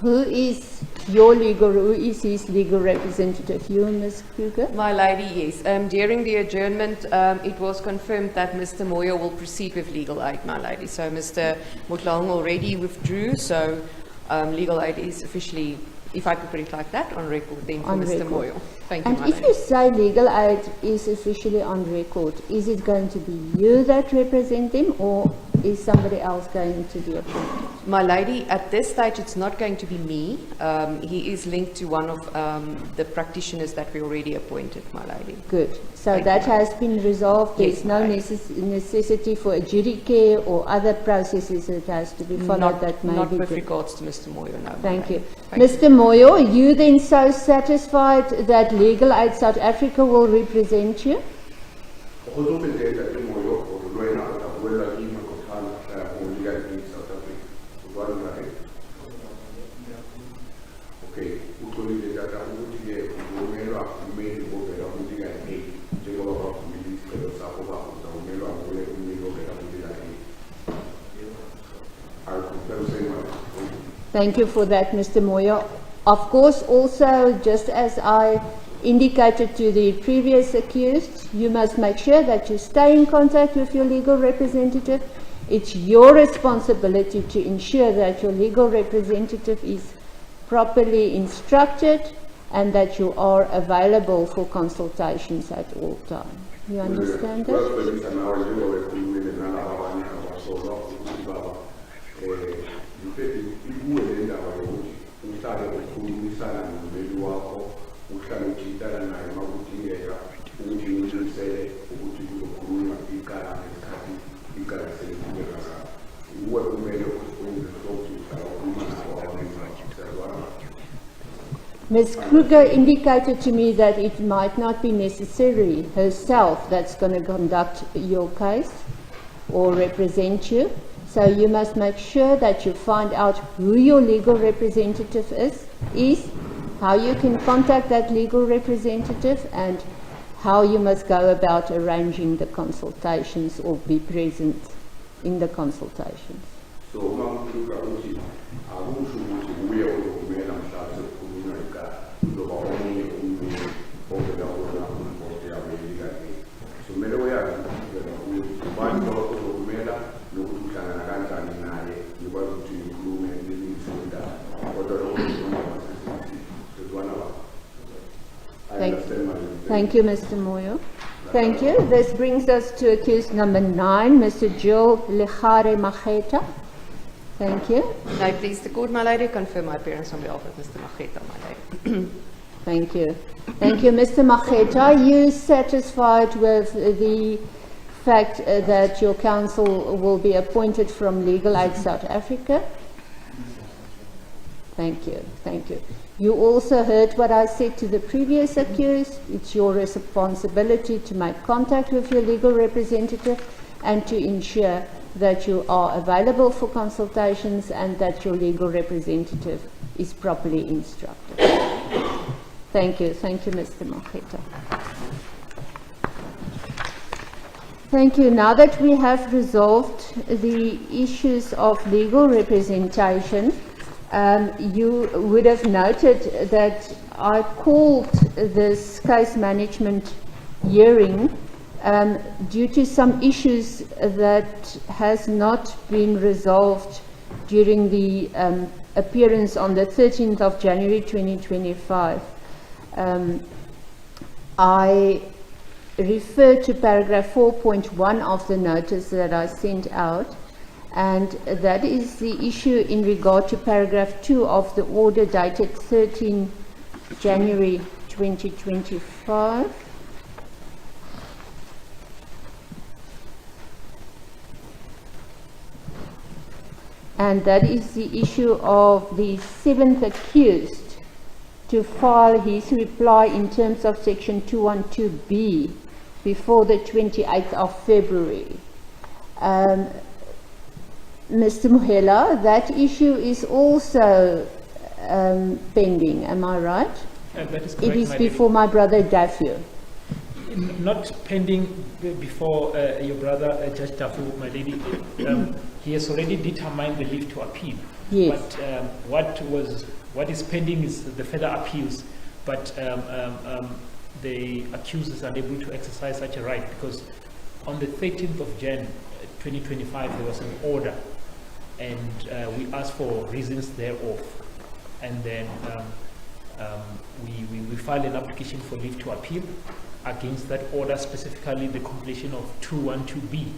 [SPEAKER 6] Who is his legal representative? You, Ms. Kruger?
[SPEAKER 5] My lady, yes. During the adjournment, it was confirmed that Mr. Moyo will proceed with legal aid, my lady. So Mr. Mutlang already withdrew, so legal aid is officially, if I could put it like that, on record then for
[SPEAKER 6] On
[SPEAKER 5] Mr.
[SPEAKER 6] record.
[SPEAKER 5] Moyo. Thank you,
[SPEAKER 6] And
[SPEAKER 5] my
[SPEAKER 6] if
[SPEAKER 5] lady.
[SPEAKER 6] you say legal aid is officially on record, is it going to be you that represent him, or is somebody else going to be appointed?
[SPEAKER 5] My lady, at this stage, it's not going to be me. He is linked to one of the practitioners that we already appointed, my lady.
[SPEAKER 6] Good. So
[SPEAKER 5] Thank
[SPEAKER 6] that
[SPEAKER 5] you.
[SPEAKER 6] has been resolved. There's
[SPEAKER 5] Yes,
[SPEAKER 6] no
[SPEAKER 5] right.
[SPEAKER 6] necessity for adjudicare or other processes that has to be followed
[SPEAKER 5] Not,
[SPEAKER 6] that may
[SPEAKER 5] not
[SPEAKER 6] be
[SPEAKER 5] with
[SPEAKER 6] good.
[SPEAKER 5] regards to Mr. Moyo, no. my
[SPEAKER 6] Thank you.
[SPEAKER 5] lady. Thank
[SPEAKER 6] Mr. Moyo, are you then so satisfied that Legal Aid South Africa will represent you? Thank you for that, Mr. Moyo. Of course, also, just as I indicated to the previous accused, you must make sure that you stay in contact with your legal representative. It's your responsibility to ensure that your legal representative is properly instructed and that you are available for consultations at all times. You understand that? Ms. Kruger indicated to me that it might not be necessarily herself that's going to conduct your case or represent you. So you must make sure that you find out who your legal representative is, how you can contact that legal representative, and how you must go about arranging the consultations or be present in the consultations. Thank you, Mr. Moyo. Thank you. This brings us to accused number 9, Mr. Joel Legare Mageta. Thank you.
[SPEAKER 5] May I please the court, my lady, confirm my appearance on behalf of Mr. Mageta, my lady.
[SPEAKER 6] Thank you. Thank you, Mr. Mageta. Are you satisfied with the fact that your counsel will be appointed from Legal Aid South Africa? Thank you, thank you. You also heard what I said to the previous accused. It's your responsibility to make contact with your legal representative and to ensure that you are available for consultations and that your legal representative is properly instructed. Thank you, Mr. Maketa. Thank you. Now that we have resolved the issues of legal representation, you would have noted that I called this case management hearing due to some issues that has not been resolved during the appearance on the 13th of January 2025. I refer to paragraph 4.1 of the notice that I sent out, and that is the issue in regard to paragraph 2 of the order dated 13 January 2025. And that is the issue of the 7th accused to file his reply in terms of section 212B before the 28th of February. Mr. Mohela, that issue is also pending, am I right?
[SPEAKER 9] That is correct,
[SPEAKER 6] it is before my brother Dafu.
[SPEAKER 9] Not pending before your brother Judge Dafu, my lady. He has already determined the leave to appeal.
[SPEAKER 6] Yes.
[SPEAKER 9] But what is pending is the further appeals. But the accused is unable to exercise such a right because on the 13th of Jan 2025 there was an order, and we asked for reasons thereof, and then we filed an application for leave to appeal against that order, specifically the completion of 212B.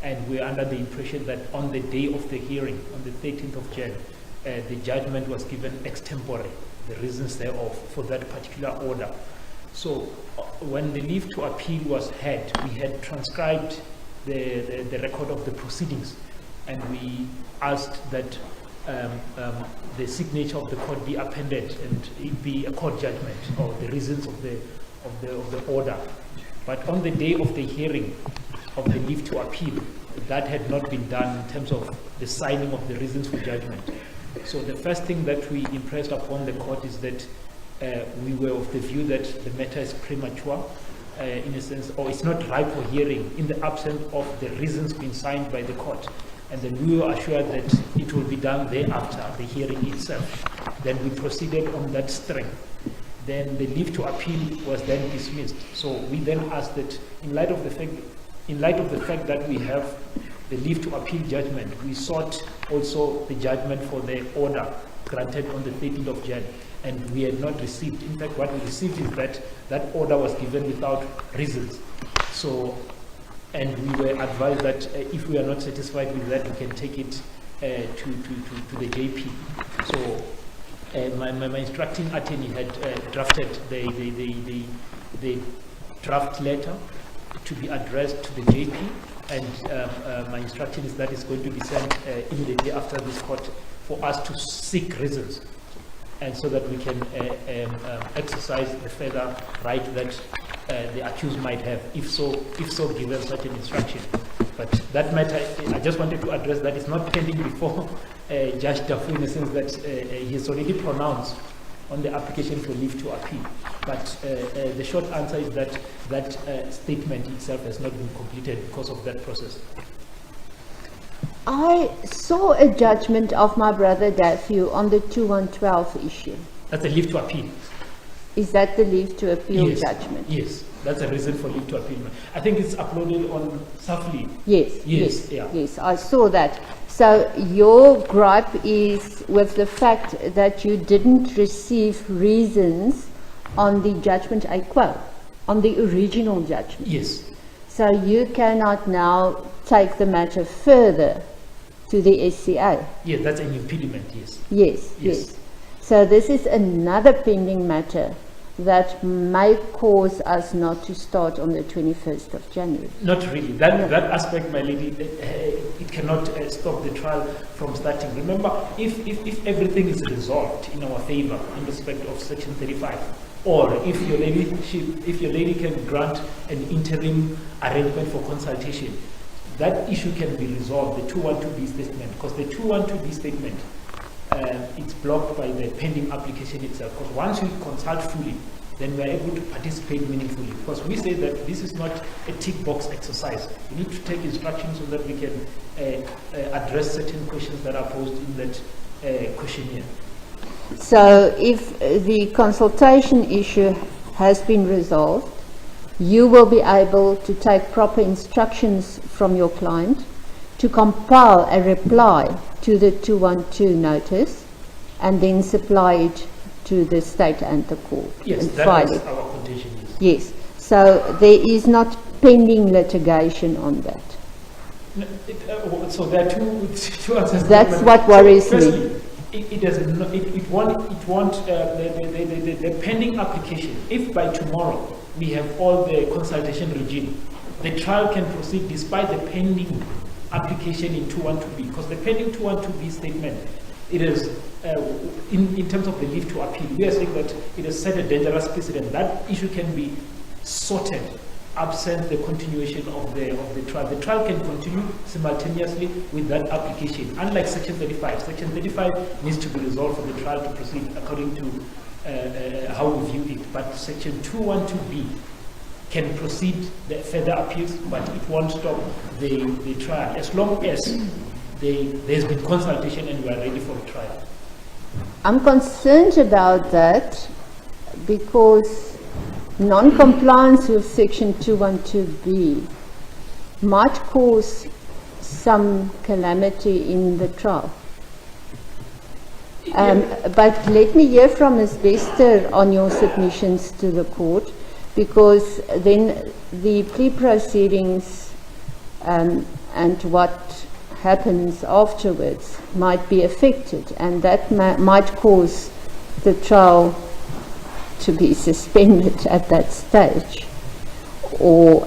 [SPEAKER 9] And we're under the impression that on the day of the hearing, on the 13th of Jan, the judgment was given extempore, the reasons thereof for that particular order. So when the leave to appeal was had, we had transcribed the record of the proceedings, and we asked that the signature of the court be appended and it be a court judgment or the reasons of the order. But on the day of the hearing of the leave to appeal, that had not been done in terms of the signing of the reasons for judgment. So the first thing that we impressed upon the court is that we were of the view that the matter is premature, in a sense, or it's not ripe for hearing in the absence of the reasons being signed by the court. And then we were assured that it will be done thereafter, the hearing itself. Then we proceeded on that string. Then the leave to appeal was then dismissed. So we then asked that in light of the fact that we have the leave to appeal judgment, we sought also the judgment for the order granted on the 13th of Jan, and we had not received. In fact, what we received is that that order was given without reasons. So, and we were advised that if we are not satisfied with that, we can take it to the JP. So my instructing attorney had drafted the draft letter to be addressed to the JP, and my instruction is that it's going to be sent immediately after this court for us to seek reasons, and so that we can exercise the further right that the accused might have, if so given such an instruction. But that matter, I just wanted to address that it's not pending before Judge Dafu, in the sense that he has already pronounced on the application for leave to appeal. But the short answer is that that statement itself has not been completed because of that process.
[SPEAKER 6] I saw a judgment of my brother Dafu on the 2112 issue.
[SPEAKER 9] That's a leave to appeal.
[SPEAKER 6] Is that the leave to appeal judgment?
[SPEAKER 9] Yes, that's a reason for leave to appeal. I think it's uploaded on Safli.
[SPEAKER 6] Yes, I saw that. So your gripe is with the fact that you didn't receive reasons on the judgment a quo, on the original judgment.
[SPEAKER 9] Yes.
[SPEAKER 6] So you cannot now take the matter further to the SCA.
[SPEAKER 9] Yes, that's an impediment, yes.
[SPEAKER 6] Yes. So this is another pending matter that may cause us not to start on the 21st of January?
[SPEAKER 9] Not really. That aspect, my lady, it cannot stop the trial from starting. Remember, if everything is resolved in our favor in respect of Section 35, or if your lady can grant an interim arrangement for consultation, that issue can be resolved, the 212B statement, because the 212B statement, it's blocked by the pending application itself. Because once we consult fully, then we are able to participate meaningfully. Because we say that this is not a tick box exercise. We need to take instructions so that we can address certain questions that are posed in that questionnaire.
[SPEAKER 6] So if the consultation issue has been resolved, you will be able to take proper instructions from your client to compile a reply to the 212 notice and then supply it to the state and the court.
[SPEAKER 9] Yes,
[SPEAKER 6] and
[SPEAKER 9] that is our condition.
[SPEAKER 6] Yes. So there is not pending litigation on that.
[SPEAKER 9] So there are two answers.
[SPEAKER 6] That's what worries me.
[SPEAKER 9] It doesn't. It won't. The pending application. If by tomorrow we have all the consultation regime, the trial can proceed despite the pending application in 212B, because the pending 212B statement, it is in terms of the leave to appeal. We are saying that it has set a dangerous precedent. That issue can be sorted absent the continuation of the trial. The trial can continue simultaneously with that application. Unlike Section 35, Section 35 needs to be resolved for the trial to proceed according to how we view it. But Section 212B can proceed the further appeals, but it won't stop the trial as long as there's been consultation and we are ready for the trial.
[SPEAKER 6] I'm concerned about that because non-compliance with Section 212B might cause some calamity in the trial. But let me hear from Ms. Bester on your submissions to the court, because then the plea proceedings and what happens afterwards might be affected, and that might cause the trial to be suspended at that stage. Or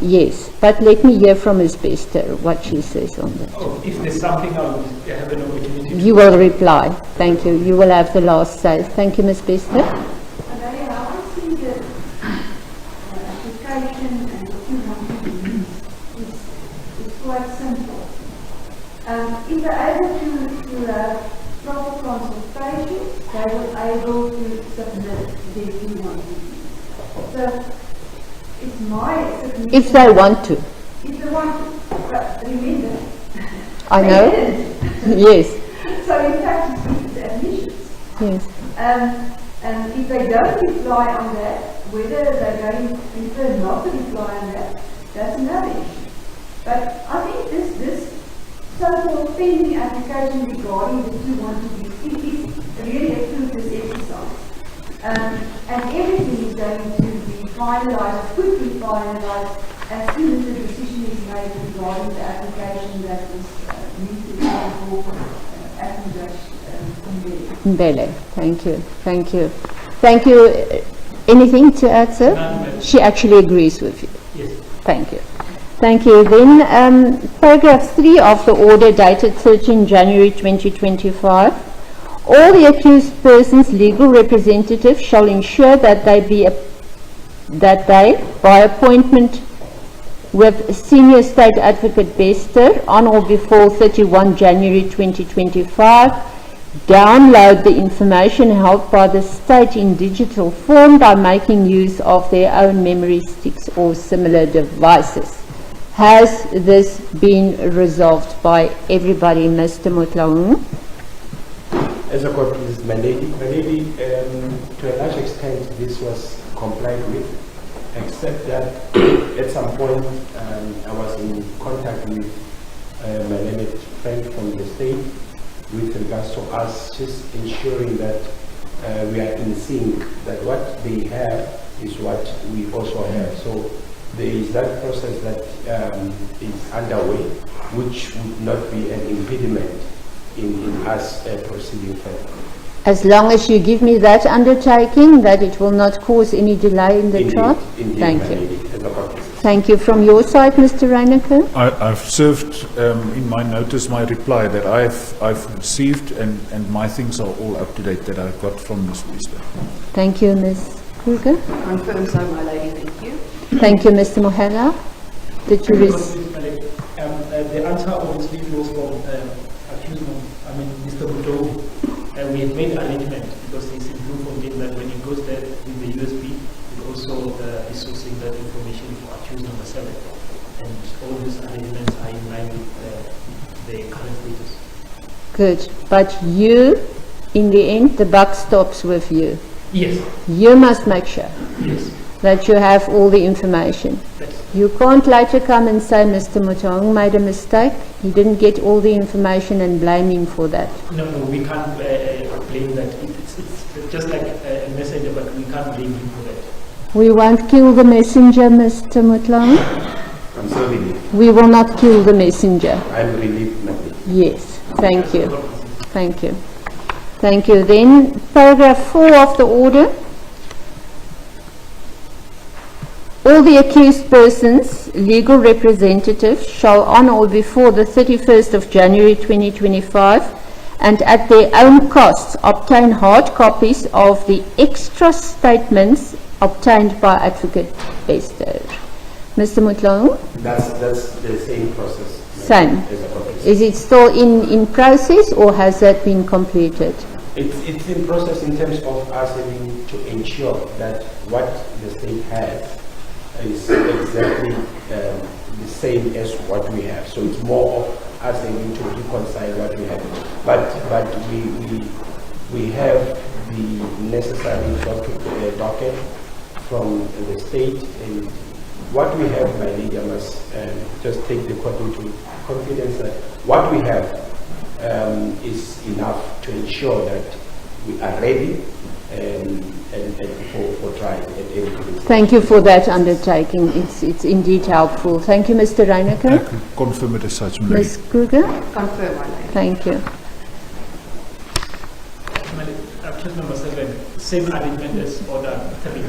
[SPEAKER 6] yes, but let me hear from Ms. Bester what she says on that.
[SPEAKER 9] Oh, if there's something, I will have an opportunity.
[SPEAKER 6] You will reply. Thank you. You will have the last say. Thank you, Ms. Bester.
[SPEAKER 1] I think the application and document is quite simple. If they're able to have proper consultation, they were able to submit their document. So it's my submission.
[SPEAKER 6] If they want to.
[SPEAKER 1] If they want to. But remember.
[SPEAKER 6] I know. Yes.
[SPEAKER 1] So in fact, it's admissions.
[SPEAKER 6] Yes.
[SPEAKER 1] And if they don't reply on that, whether they're going to prefer not to reply on that, that's another issue. But I think this so-called pending application regarding the 212B is really a fruitless exercise. And everything is going to be finalized, quickly finalized, as soon as the decision is made regarding the application that was used for
[SPEAKER 6] Mbele. Thank you. Thank you. Thank you. Anything to add, sir?
[SPEAKER 9] None.
[SPEAKER 6] She actually agrees with you.
[SPEAKER 9] Yes.
[SPEAKER 6] Thank you. Thank you. Then paragraph 3 of the order dated 13 January 2025. All the accused persons' legal representatives shall ensure that they, by appointment with Senior State Advocate Bester on or before 31 January 2025, download the information held by the state in digital form by making use of their own memory sticks or similar devices. Has this been resolved by everybody, Mr. Mutlaung?
[SPEAKER 7] As a court, this is my lady, to a large extent, this was complied with, except that at some point I was in contact with my learned friend from the state with regards to us just ensuring that we are in sync, that what they have is what we also have. So there is that process that is underway, which would not be an impediment in us proceeding further.
[SPEAKER 6] As long as you give me that undertaking that it will not cause any delay in the trial.
[SPEAKER 7] Indeed,
[SPEAKER 6] Thank
[SPEAKER 7] my
[SPEAKER 6] you.
[SPEAKER 7] lady, as a court is-
[SPEAKER 6] Thank you. From your side, Mr. Reyneke?
[SPEAKER 8] I've served in my notice my reply that I've received and my things are all up to date that I've got from Ms. Bester.
[SPEAKER 6] Thank you, Ms. Kruger.
[SPEAKER 5] Confirm so, my lady. Thank you.
[SPEAKER 6] Thank you, Mr. Mohela. Did you
[SPEAKER 9] The answer obviously was from Mr. Muto. We have made arrangement because he's in Bloemfontein that when he goes there with the USB, it also is sourcing that information for accused number 7. And all these arrangements are in line with the current status.
[SPEAKER 6] Good. But you, in the end, the buck stops with you.
[SPEAKER 9] Yes.
[SPEAKER 6] You must make sure
[SPEAKER 9] Yes.
[SPEAKER 6] that you have all the information.
[SPEAKER 9] Yes.
[SPEAKER 6] You can't later come and say Mr. Mutong made a mistake. He didn't get all the information and blame him for that.
[SPEAKER 9] No, we can't blame that. It's just like a messenger, but we can't blame him for that.
[SPEAKER 6] We won't kill the messenger, Mr. Mutlang.
[SPEAKER 7] I'm so relieved.
[SPEAKER 6] We will not kill the messenger.
[SPEAKER 7] I'm relieved, my lady.
[SPEAKER 6] Yes. Thank you. Thank you. Thank you. Then paragraph 4 of the order. All the accused persons, legal representatives, shall on or before the 31st of January 2025 and at their own costs obtain hard copies of the extra statements obtained by Advocate Bester. Mr. Mutlang?
[SPEAKER 7] That's the same process.
[SPEAKER 6] Same.
[SPEAKER 7] As a court is-
[SPEAKER 6] Is it still in process or has that been completed?
[SPEAKER 7] It's in process in terms of us having to ensure that what the state has is exactly the same as what we have. So it's more of us having to reconcile what we have. But we have the necessary docket from the state, and what we have, my lady, I must just take the court into confidence that what we have is enough to ensure that we are ready and for trial at any point.
[SPEAKER 6] Thank you for that undertaking. It's indeed helpful. Thank you, Mr.
[SPEAKER 8] I
[SPEAKER 6] Reyneke.
[SPEAKER 8] can confirm it as such, my lady.
[SPEAKER 6] Ms. Kruger?
[SPEAKER 5] Confirm, my lady.
[SPEAKER 6] Thank you.
[SPEAKER 9] Accused number 7, same arrangement as order 3.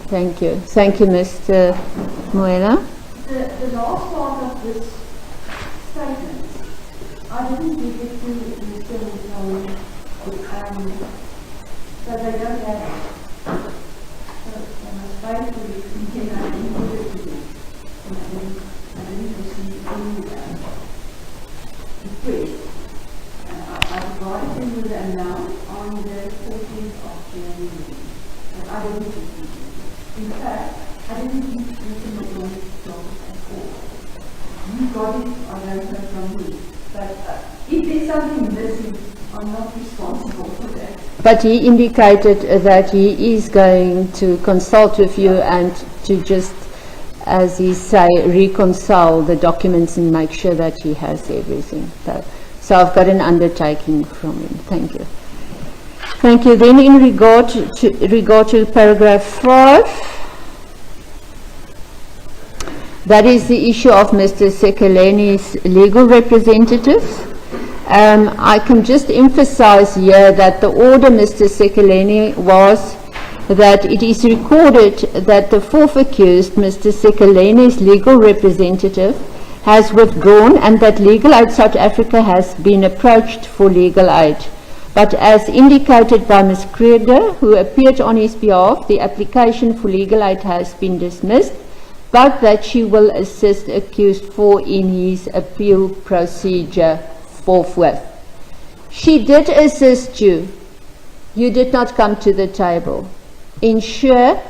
[SPEAKER 6] Thank you. Thank you, Mr. Moela.
[SPEAKER 1] The last part of this statement, I didn't give it to Mr. Mutong, so they don't have it. So I must faithfully continue and input it to them. And I didn't receive any request. I provided them with the amount on the 14th of January, but I didn't receive it. In fact, I didn't give Mr. Mutong's job at all. You got it, I don't know from me. But if there's something missing, I'm not responsible for that.
[SPEAKER 6] But he indicated that he is going to consult with you and to just, as he say, reconcile the documents and make sure that he has everything. So I've got an undertaking from him. Thank you. Thank you. Then in regard to paragraph 5, that is the issue of Mr. Sekeleni's legal representatives. I can just emphasize here that the order, Mr. Sekeleni, was that it is recorded that the fourth accused, Mr. Sekeleni's legal representative, has withdrawn and that Legal Aid South Africa has been approached for legal aid. But as indicated by Ms. Kruger, who appeared on his behalf, the application for legal aid has been dismissed, but that she will assist accused 4 in his appeal procedure forthwith. She did assist you. You did not come to the table. Ensure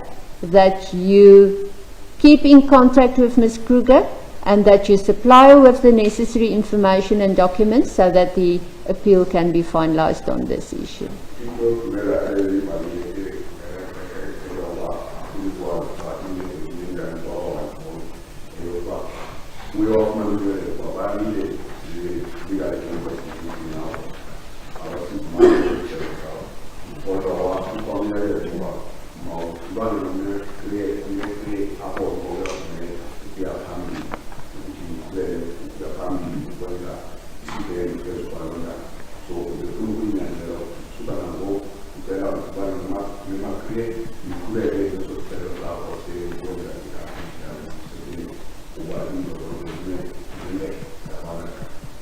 [SPEAKER 6] that you keep in contact with Ms. Kruger and that you supply her with the necessary information and documents so that the appeal can be finalized on this issue.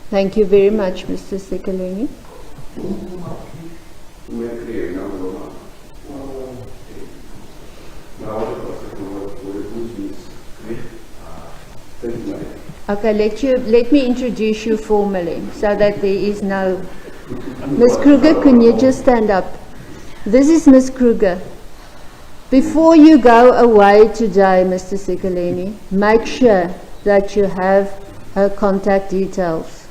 [SPEAKER 6] Thank you very much, Mr. Sekeleni. Okay, let me introduce you formally so that there is no... Ms. Kruger, can you just stand up? This is Ms. Kruger. Before you go away today, Mr. Sekeleni, make sure that you have her contact details.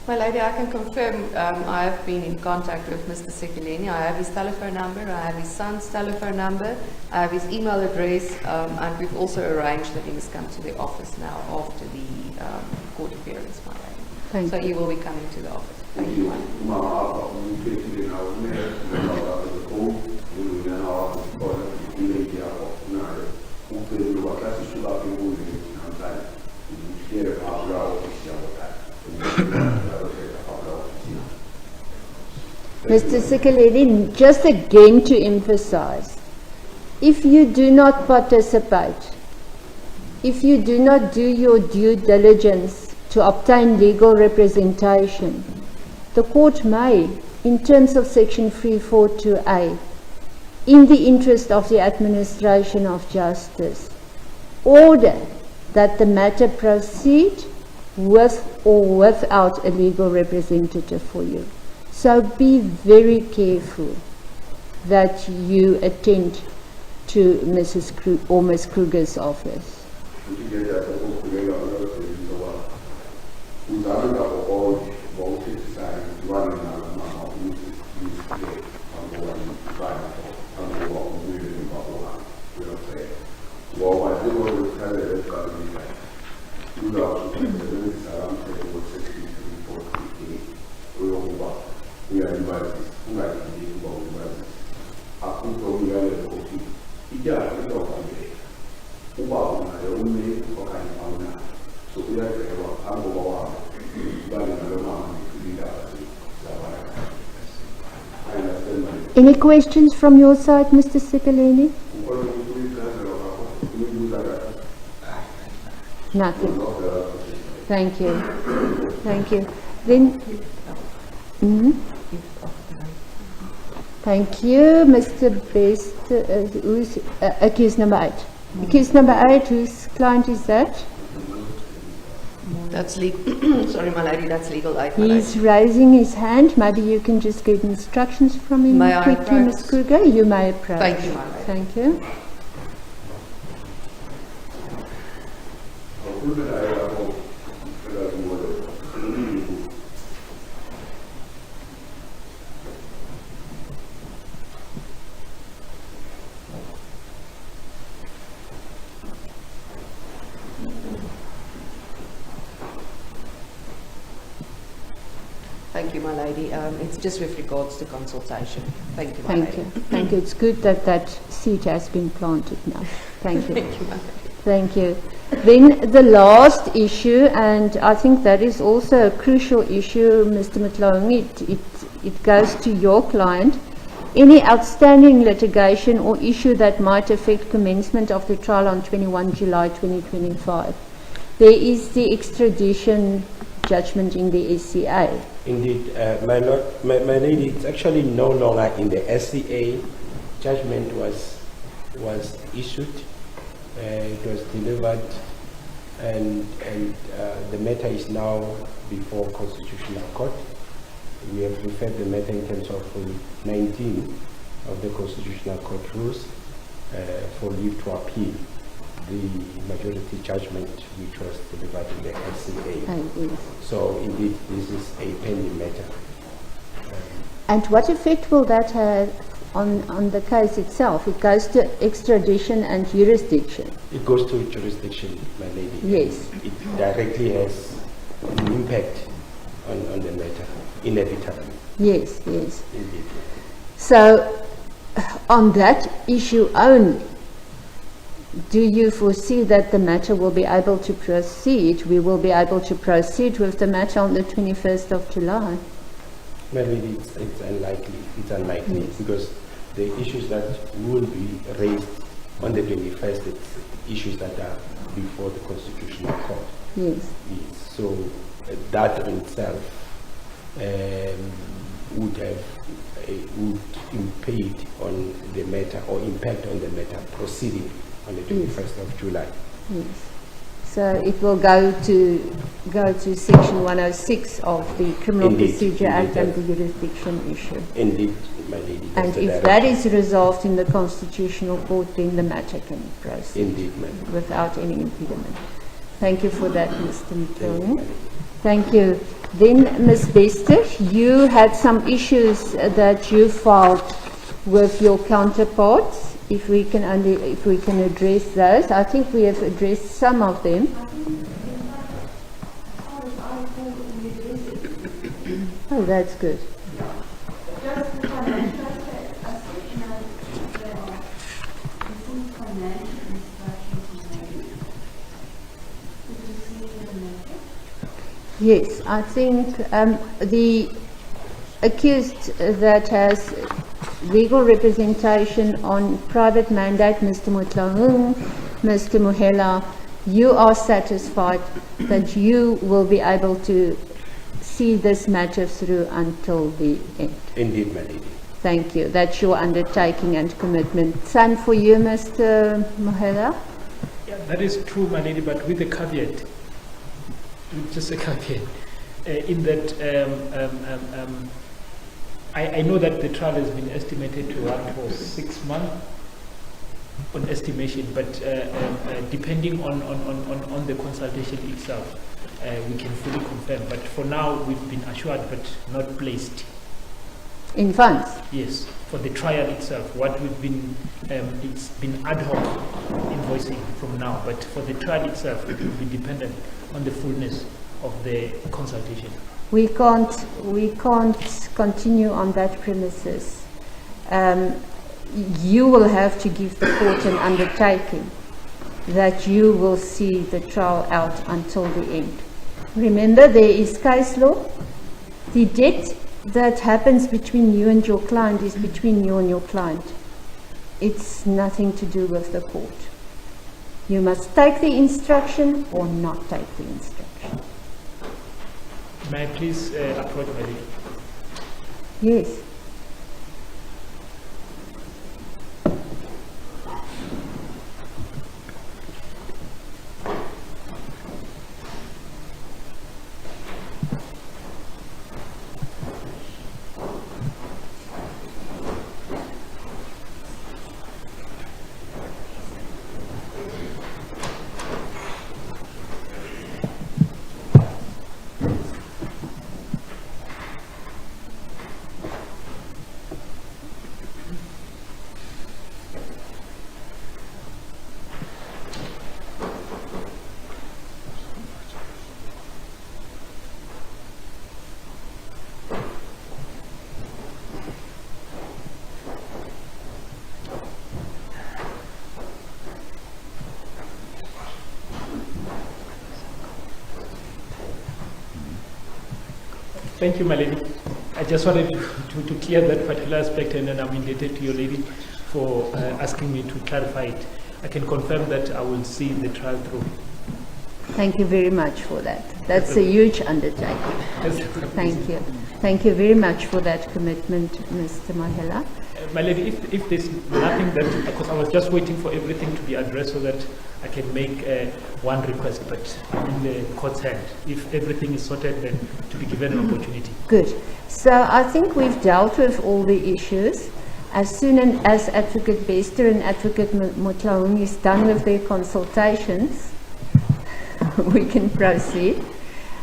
[SPEAKER 5] My lady, I can confirm I have been in contact with Mr. Sekeleni. I have his telephone number, I have his son's telephone number, I have his email address, and we've also arranged that he must come to the office now after the court appearance, my lady.
[SPEAKER 6] Thank
[SPEAKER 5] so
[SPEAKER 6] you.
[SPEAKER 5] he will be coming to the office. Thank you, my
[SPEAKER 6] Mr. Sekeleni, just again to emphasize, if you do not participate, if you do not do your due diligence to obtain legal representation, the court may, in terms of Section 342A, in the interest of the administration of justice, order that the matter proceed with or without a legal representative for you. So be very careful that you attend to Mrs. or Ms. Kruger's office. Any questions from your side, Mr. Sekeleni? Nothing. Thank you. Thank you. Then, thank you, Mr. Bester. Who's accused number 8? Accused number 8, whose client is that?
[SPEAKER 5] That's legal. Sorry, my lady, that's legal aid.
[SPEAKER 6] He's raising his hand. Maybe you can just get instructions from him
[SPEAKER 5] May I
[SPEAKER 6] quickly,
[SPEAKER 5] approach?
[SPEAKER 6] Ms. Kruger. You may approach.
[SPEAKER 5] Thank you, my lady.
[SPEAKER 6] Thank you.
[SPEAKER 5] Thank you, my lady. It's just with regards to consultation. Thank you, my
[SPEAKER 6] Thank
[SPEAKER 5] lady.
[SPEAKER 6] you. Thank you. It's good that that seat has been planted now. Thank you.
[SPEAKER 5] Thank you, my lady.
[SPEAKER 6] Thank you. Then the last issue, and I think that is also a crucial issue, Mr. Mtlong, it goes to your client. Any outstanding litigation or issue that might affect commencement of the trial on 21 July 2025. There is the extradition judgment in the SCA.
[SPEAKER 7] Indeed, my lady, it's actually no longer in the SCA. Judgment was issued, it was delivered, and the matter is now before Constitutional Court. We have referred the matter in terms of 19 of the Constitutional Court rules for leave to appeal the majority judgment which was delivered in the SCA. So indeed, this is a pending matter.
[SPEAKER 6] And what effect will that have on the case itself? It goes to extradition and jurisdiction.
[SPEAKER 7] It goes to jurisdiction, my lady.
[SPEAKER 6] Yes.
[SPEAKER 7] It directly has an impact on the matter, inevitably.
[SPEAKER 6] Yes, yes.
[SPEAKER 7] Indeed.
[SPEAKER 6] So, on that issue only, do you foresee that the matter will be able to proceed? We will be able to proceed with the matter on the 21st of July.
[SPEAKER 7] Maybe it's unlikely. It's unlikely
[SPEAKER 6] Yes.
[SPEAKER 7] because the issues that will be raised on the 21st, it's issues that are before the Constitutional Court.
[SPEAKER 6] Yes.
[SPEAKER 7] Yes. So that in itself would impede on the matter or impact on the matter proceeding on the 21st of July.
[SPEAKER 6] Yes. So it will go to section 106 of the Criminal
[SPEAKER 7] Indeed,
[SPEAKER 6] Procedure Act
[SPEAKER 7] indeed,
[SPEAKER 6] and the jurisdiction issue.
[SPEAKER 7] Indeed, my lady. that's
[SPEAKER 6] And
[SPEAKER 7] the
[SPEAKER 6] if that
[SPEAKER 7] direction.
[SPEAKER 6] is resolved in the Constitutional Court, then the matter can proceed
[SPEAKER 7] Indeed, madam.
[SPEAKER 6] without any impediment. Thank you for that, Mr.
[SPEAKER 7] Thank you,
[SPEAKER 6] McLean.
[SPEAKER 7] madam.
[SPEAKER 6] Thank you. Then, Ms. Bester, you had some issues that you filed with your counterparts. If we can address those, I think we have addressed some of them. Oh, that's good.
[SPEAKER 1] Just the financial aspect, you know, there are different financial instructions made. Did you see it in the matter?
[SPEAKER 6] Yes, I think the accused that has legal representation on private mandate, Mr. Mutlaung, Mr. Mohela, you are satisfied that you will be able to see this matter through until the end.
[SPEAKER 7] Indeed, my lady.
[SPEAKER 6] Thank you. That's your undertaking and commitment. Same for you, Mr. Mohela?
[SPEAKER 9] Yeah, that is true, my lady, but with a caveat, with just a caveat, in that I know that the trial has been estimated to run for 6 months on estimation, but depending on the consultation itself, we can fully confirm. But for now, we've been assured, but not placed.
[SPEAKER 6] In funds?
[SPEAKER 9] Yes, for the trial itself. What we've been, it's been ad hoc invoicing from now, but for the trial itself, it will be dependent on the fullness of the consultation.
[SPEAKER 6] We can't continue on that premises. You will have to give the court an undertaking that you will see the trial out until the end. Remember, there is case law. The debt that happens between you and your client is between you and your client. It's nothing to do with the court. You must take the instruction or not take the instruction.
[SPEAKER 9] May I please approach my lady?
[SPEAKER 6] Yes.
[SPEAKER 9] Thank you, my lady. I just wanted to clear that particular aspect, and then I'm indebted to your lady for asking me to clarify it. I can confirm that I will see the trial through.
[SPEAKER 6] Thank you very much for that. That's a huge undertaking. Thank you. Thank you very much for that commitment, Mr. Mahela.
[SPEAKER 9] My lady, if there's nothing that, because I was just waiting for everything to be addressed so that I can make one request, but in the court's hand. If everything is sorted, then to be given an opportunity.
[SPEAKER 6] Good. So I think we've dealt with all the issues. As soon as Advocate Bester and Advocate Mutlaung is done with their consultations, we can proceed.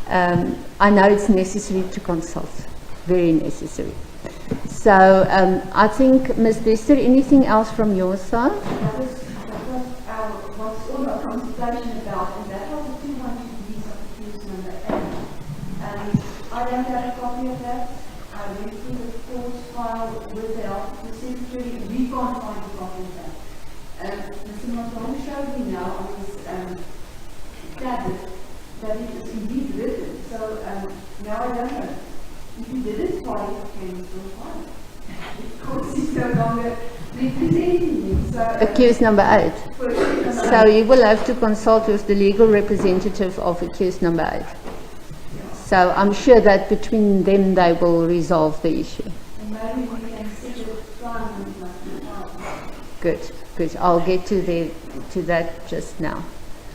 [SPEAKER 6] I know it's necessary to consult, very necessary. So I think, Ms. Bester, anything else from your side?
[SPEAKER 1] That was what's all our consultation about, and that was the 200 visa accused number 8. I don't have a copy of that. I went through the court's file with the help of the secretary. We can't find a copy of that. Mr.
[SPEAKER 10] Mr. Maton showed me now on his tablet that it is indeed written. So now I don't know. If he did it twice, can he still find it? Because he's no longer representing him. So,
[SPEAKER 6] Accused number 8. So you will have to consult with the legal representative of accused number 8. So I'm sure that between them they will resolve the issue.
[SPEAKER 10] and maybe we can set a time when it must be filed.
[SPEAKER 6] Good, good. I'll get to that just now.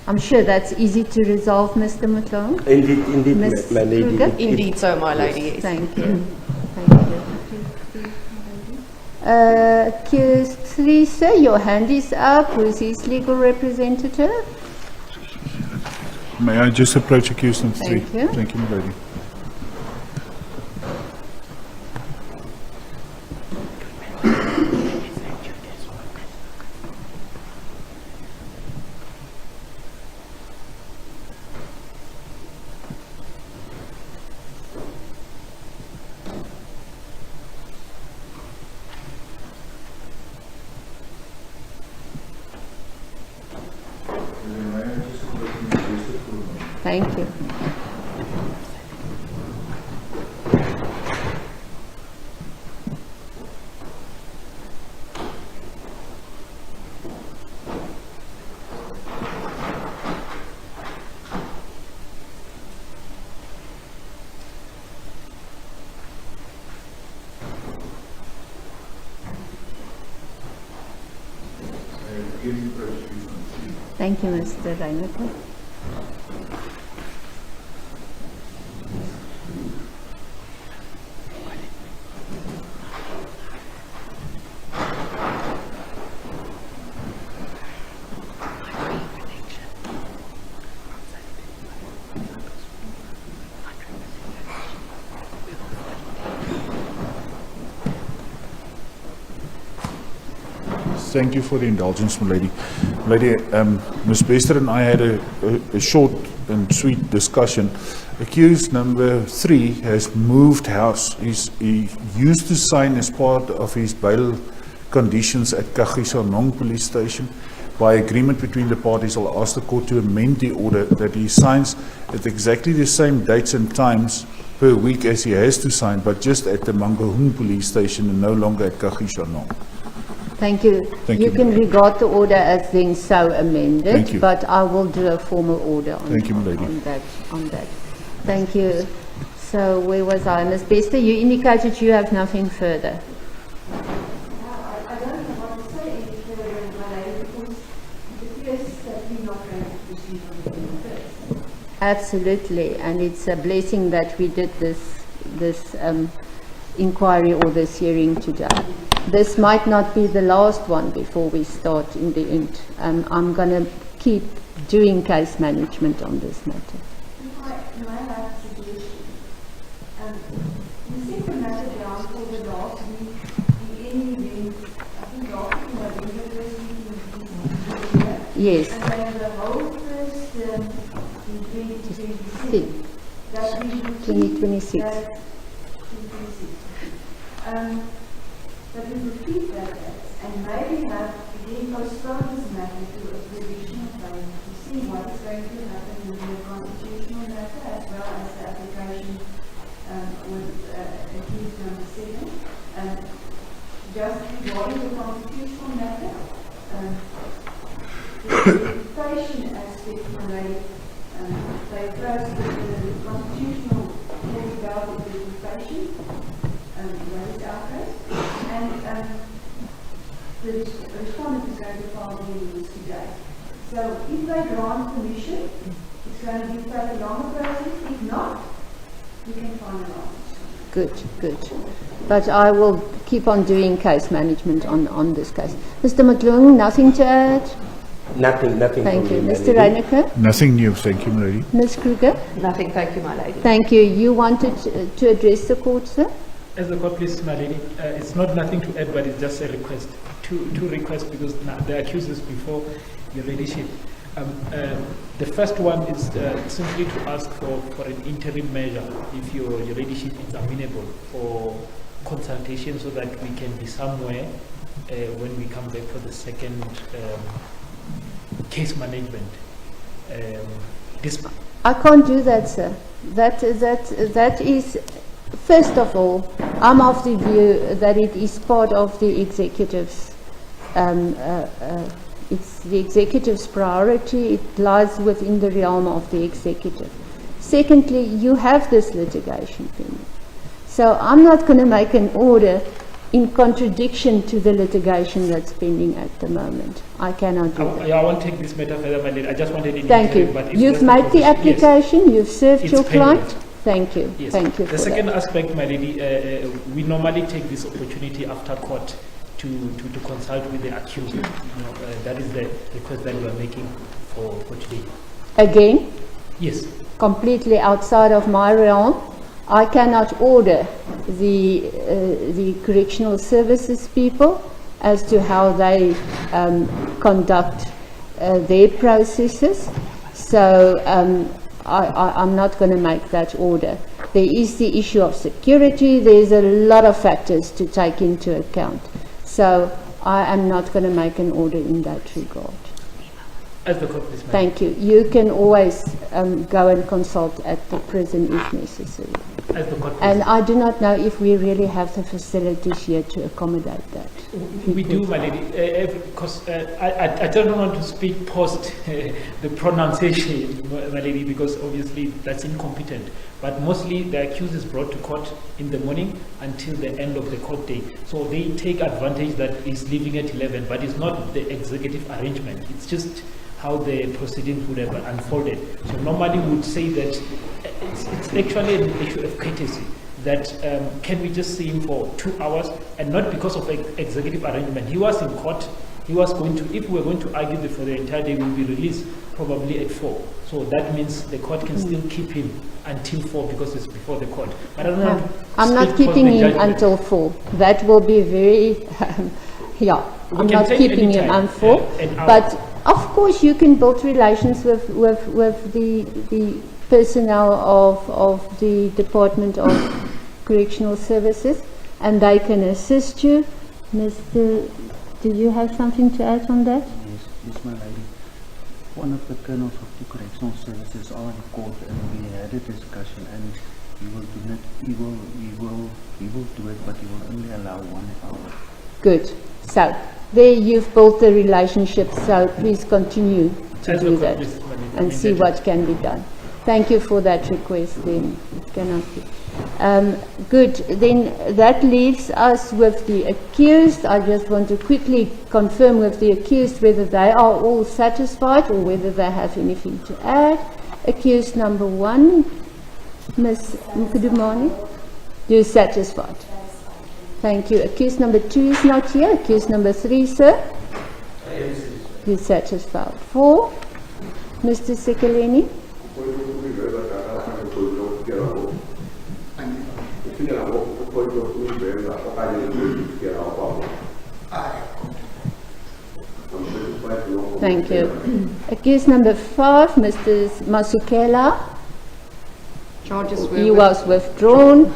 [SPEAKER 6] I'm sure that's easy to resolve, Mr. Matlong.
[SPEAKER 7] Indeed,
[SPEAKER 6] Miss
[SPEAKER 7] my lady.
[SPEAKER 6] Kruger?
[SPEAKER 5] Indeed so, my lady, yes.
[SPEAKER 6] Thank you. Thank you. Accused 3, sir, your hand is up. Who is his legal representative?
[SPEAKER 8] May I just approach accused number 3?
[SPEAKER 6] Thank you.
[SPEAKER 8] Thank you, my lady.
[SPEAKER 6] Thank you. Thank you, Mr. Reinecke.
[SPEAKER 8] Thank you for the indulgence, my lady. Lady, Ms. Bester and I had a short and sweet discussion. Accused number 3 has moved house. He used to sign as part of his bail conditions at Kagisanong police station. By agreement between the parties, I'll ask the court to amend the order that he signs at exactly the same dates and times per week as he has to sign, but just at the Mangaung police station and no longer at Kagisanong.
[SPEAKER 6] Thank you.
[SPEAKER 8] Thank
[SPEAKER 6] you
[SPEAKER 8] you.
[SPEAKER 6] can regard the order as being so amended,
[SPEAKER 8] Thank you.
[SPEAKER 6] but I will do a formal order on,
[SPEAKER 8] Thank you, my lady.
[SPEAKER 6] on that. Thank you. So where was I? Ms. Bester, you indicated you have nothing further.
[SPEAKER 1] I don't know what to say any further, my lady, because it appears that we're not going to proceed on the first.
[SPEAKER 6] Absolutely, and it's a blessing that we did this inquiry or this hearing today. This might not be the last one before we start in the end. I'm going to keep doing case management on this matter.
[SPEAKER 1] If I may have a suggestion, you set the matter down for the last week, the end event, I think last week, November, first week in December.
[SPEAKER 6] Yes.
[SPEAKER 1] And then the whole first in 2026. That we would keep
[SPEAKER 6] 2026.
[SPEAKER 1] that 2026. That we would keep that and maybe have again postpone this matter to a provisional time to see what is going to happen with the constitutional matter as well as the application with accused number 7. Just regarding the constitutional matter, the reputation aspect, they approached the constitutional case about the reputation, that is our case. And the respondent is going to file the release today. So if they grant permission, it's going to be quite a longer process. If not, we can finalize.
[SPEAKER 6] Good, good. But I will keep on doing case management on this case. Mr. McLung, nothing to add?
[SPEAKER 7] Nothing.
[SPEAKER 6] Thank
[SPEAKER 7] from
[SPEAKER 6] you.
[SPEAKER 7] me,
[SPEAKER 6] Mr.
[SPEAKER 7] my lady.
[SPEAKER 6] Reinecke?
[SPEAKER 8] Nothing new, thank you, my lady.
[SPEAKER 6] Ms. Kruger?
[SPEAKER 5] Nothing, thank you, my lady.
[SPEAKER 6] Thank you. You wanted to address the court, sir?
[SPEAKER 9] As the court, please, my lady, it's not nothing to add, but it's just a request. Two requests, because the accusers before your ladyship. The first one is simply to ask for an interim measure, if your ladyship is amenable, for consultation so that we can be somewhere when we come back for the second case management.
[SPEAKER 6] I can't do that, sir. That is, first of all, I'm of the view that it is part of the executive's, it's the executive's priority. It lies within the realm of the executive. Secondly, you have this litigation pending. So I'm not going to make an order in contradiction to the litigation that's pending at the moment. I cannot do that.
[SPEAKER 9] I won't take this matter further, my lady. I just wanted it in
[SPEAKER 6] Thank you.
[SPEAKER 9] but if
[SPEAKER 6] You've
[SPEAKER 9] that's
[SPEAKER 6] made the application,
[SPEAKER 9] yes.
[SPEAKER 6] You've served
[SPEAKER 9] It's
[SPEAKER 6] your client.
[SPEAKER 9] pending.
[SPEAKER 6] Thank you.
[SPEAKER 9] Yes.
[SPEAKER 6] Thank you
[SPEAKER 9] The
[SPEAKER 6] for
[SPEAKER 9] second
[SPEAKER 6] that.
[SPEAKER 9] aspect, my lady, we normally take this opportunity after court to consult with the accused. That is the request that we are making for today.
[SPEAKER 6] Again,
[SPEAKER 9] Yes.
[SPEAKER 6] completely outside of my realm. I cannot order the correctional services people as to how they conduct their processes. So I'm not going to make that order. There is the issue of security. There's a lot of factors to take into account. So I am not going to make an order in that regard.
[SPEAKER 9] As the court, please,
[SPEAKER 6] Thank you. You can always go and consult at the prison if necessary.
[SPEAKER 9] As the court,
[SPEAKER 6] And I do not know if we really have the facilities here to accommodate that.
[SPEAKER 9] we do, my lady, because I don't want to speak post the pronunciation, my lady, because obviously that's incompetent. But mostly the accused is brought to court in the morning until the end of the court day. So they take advantage that he's leaving at 11, but it's not the executive arrangement. It's just how the proceedings would have unfolded. So normally we would say that it's actually an issue of courtesy, that can we just see him for 2 hours, and not because of executive arrangement. He was in court, he was going to, if we were going to argue for the entire day, we will be released probably at 4. So that means the court can still keep him until 4 because it's before the court. But I don't know.
[SPEAKER 6] I'm not keeping him until 4. That will be very, yeah. I'm not keeping him until 4. But of course you can build relations with the personnel of the Department of Correctional Services, and they can assist you. Mr. Do you have something to add on that?
[SPEAKER 11] Yes, my lady. One of the colonels of the correctional services are in court, and we had a discussion, and he will do it. He will do it, but he will only allow 1 hour.
[SPEAKER 6] Good. So there you've built the relationship. So please continue to do that and see what can be done. Thank you for that request. Then it cannot be. Good. Then that leaves us with the accused. I just want to quickly confirm with the accused whether they are all satisfied or whether they have anything to add. Accused number 1, Ms. Mkudumani, you're satisfied. Thank you. Accused number 2 is not here. Accused number 3, sir? You're satisfied. 4, Mr. Sekeleni? Thank you. Accused number 5, Mr. Masukela.
[SPEAKER 5] Charges were
[SPEAKER 6] He was withdrawn.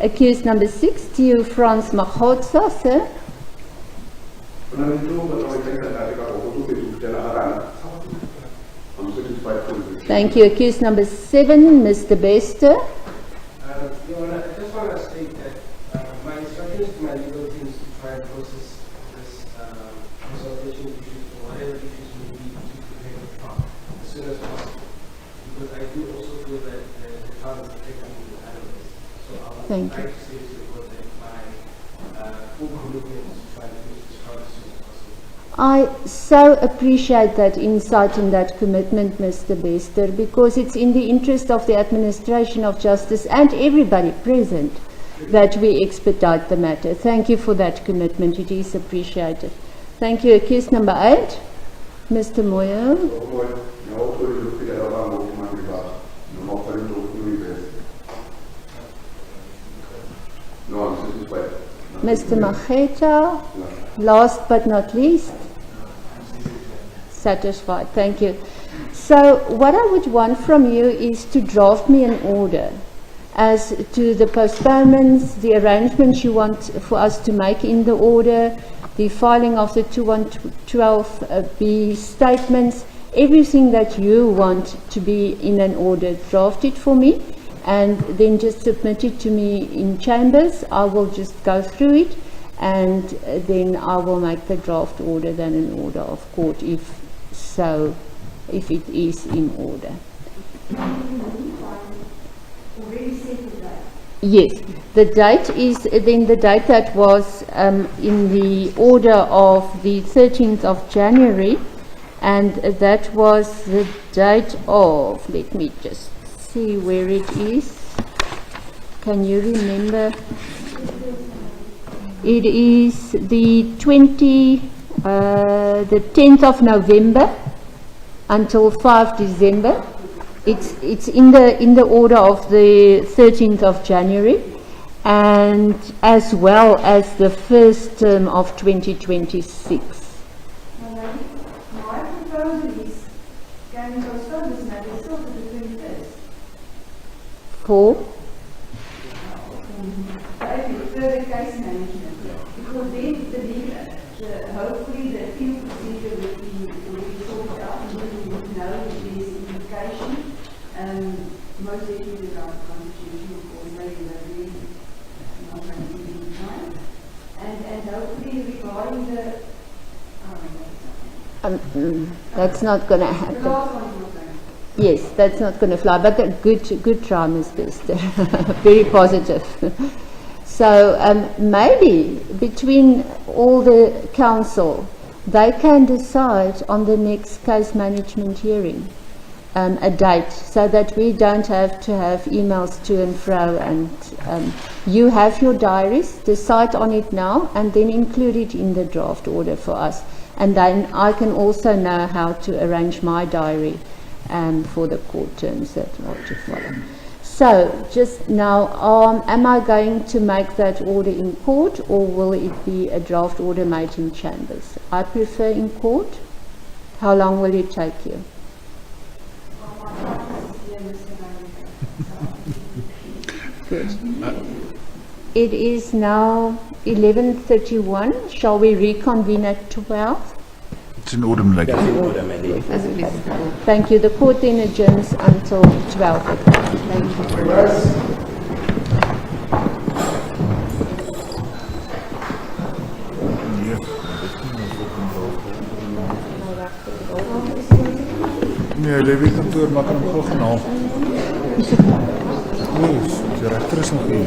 [SPEAKER 6] Accused number 6, Theo Franz Magotsa, sir. Thank you. Accused number 7, Mr. Bester.
[SPEAKER 12] Your Honor, I just want to state that my instructions to my legal team is to try and process this consultation issues or whatever issues may be to prepare the trial as soon as possible. Because I do also feel that the trial is technically analyzed. So I would like to say to the court that my full commitment is to try to finish this trial as soon as possible.
[SPEAKER 6] I so appreciate that insight and that commitment, Mr. Bester, because it's in the interest of the administration of justice and everybody present that we expedite the matter. Thank you for that commitment. It is appreciated. Thank you. Accused number 8, Mr. Moyo. Mr. Mageta, last but not least. Satisfied. Thank you. So what I would want from you is to draft me an order as to the postponements, the arrangements you want for us to make in the order, the filing of the 2112B statements, everything that you want to be in an order, draft it for me and then just submit it to me in chambers. I will just go through it and then I will make the draft order then an order of court if it is in order. Yes, the date is then the date that was in the order of the 13th of January, and that was the date of, let me just see where it is. Can you remember? It is the 10th of November until 5 December. It's in the order of the 13th of January, and as well as the first term of 2026.
[SPEAKER 10] My proposal is, can we postpone this matter still to the 21st?
[SPEAKER 6] For?
[SPEAKER 10] Further case management. Because then hopefully the appeal procedure will be sorted out and we will know if there is implication. Most definitely around the Constitution, of course, maybe that really not going to be in time. And hopefully regarding the
[SPEAKER 6] That's not going to
[SPEAKER 10] the
[SPEAKER 6] happen.
[SPEAKER 10] last one is not going to.
[SPEAKER 6] Yes, that's not going to fly. But a good try, Ms. Bester. Very positive. So maybe between all the council, they can decide on the next case management hearing a date, so that we don't have to have emails to and fro. And you have your diaries, decide on it now, and then include it in the draft order for us. And then I can also know how to arrange my diary for the court terms that are to follow. So, just now, am I going to make that order in court, or will it be a draft order made in chambers? I prefer in court. How long will it take you? Good. It is now 11:31. Shall we reconvene at 12?
[SPEAKER 8] It's in order, my lady.
[SPEAKER 6] Thank you. The court then adjourns until 12. Thank you.
[SPEAKER 8] Nee, die weet kantoor maak hom gou gaan haal. Nee, die regter is nog hier.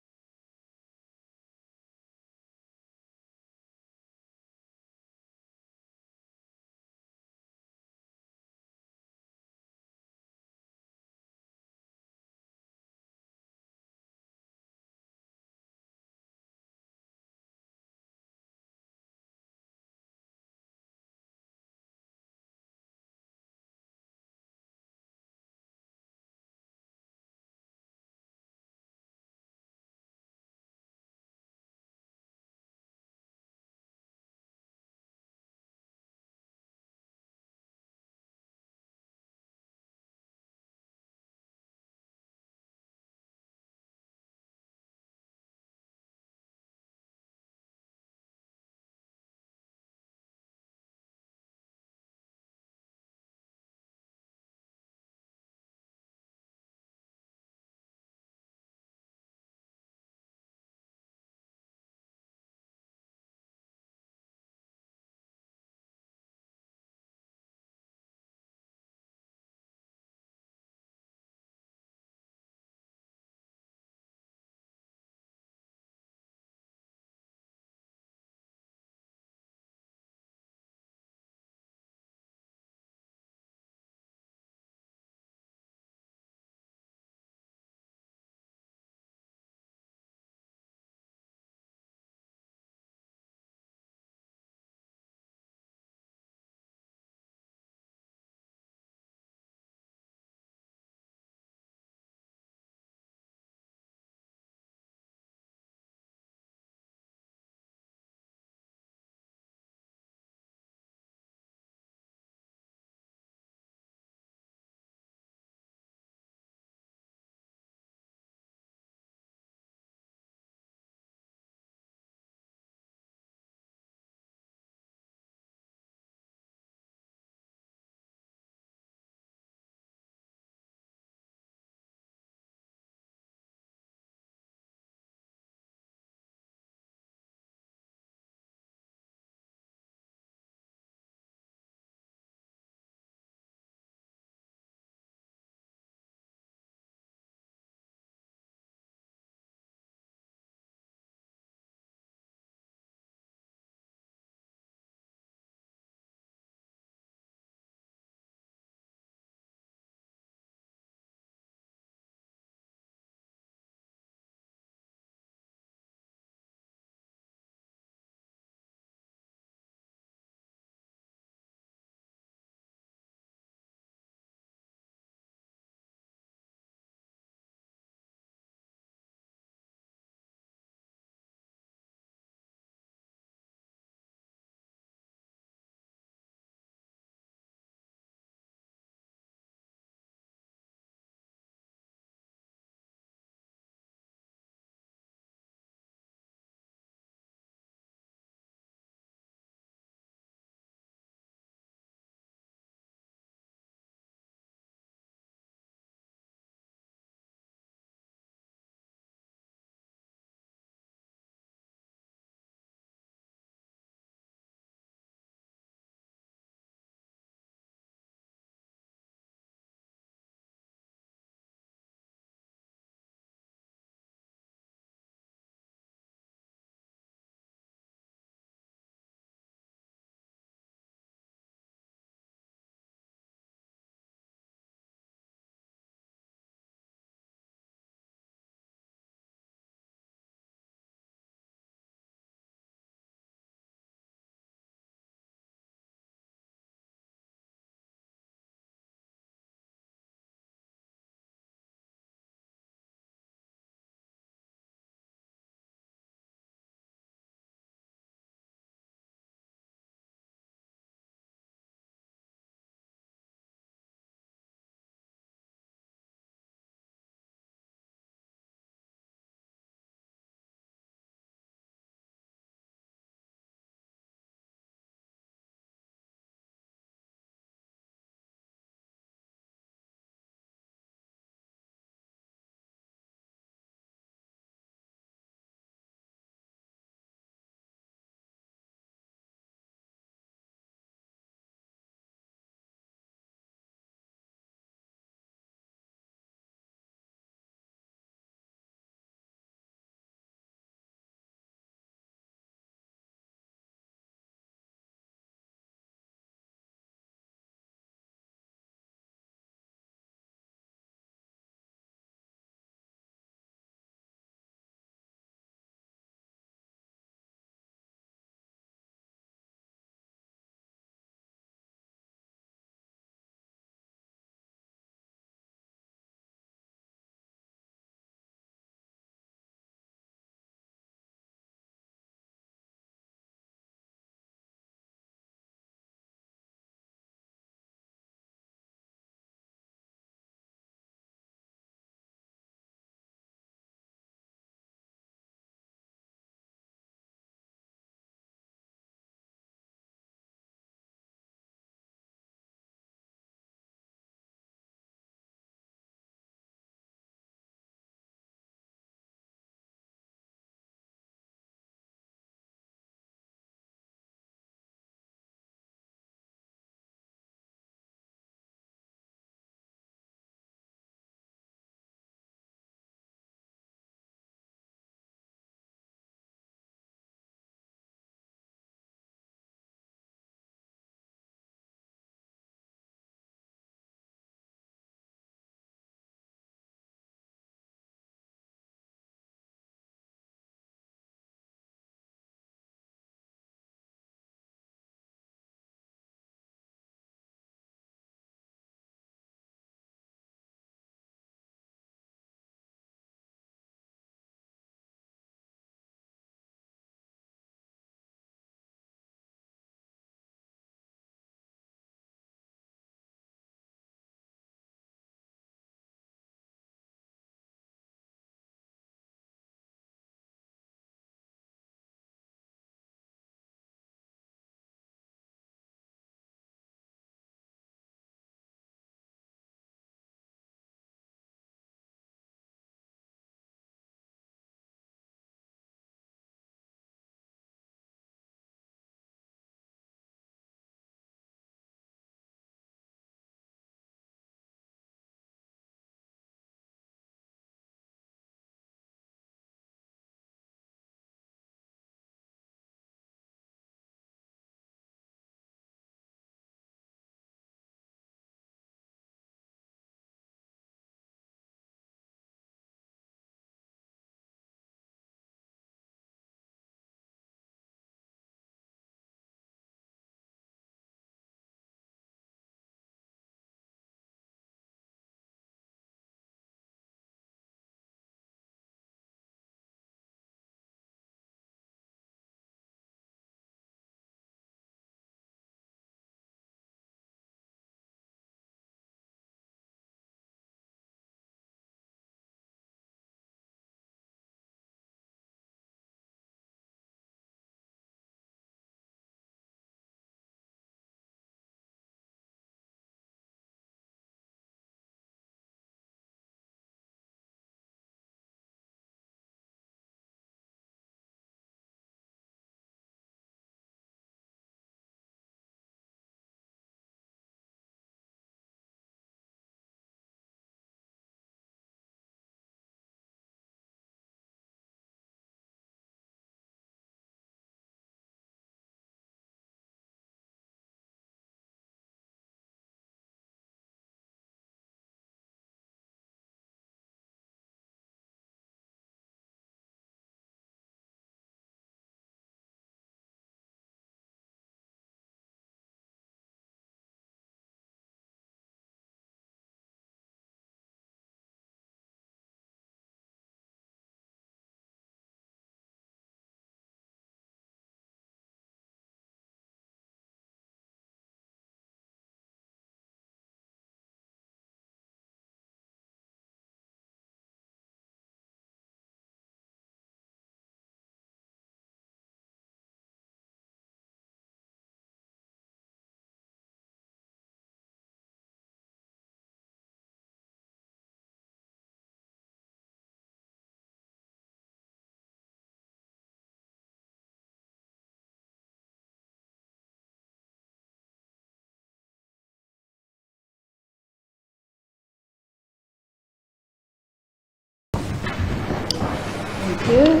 [SPEAKER 6] you.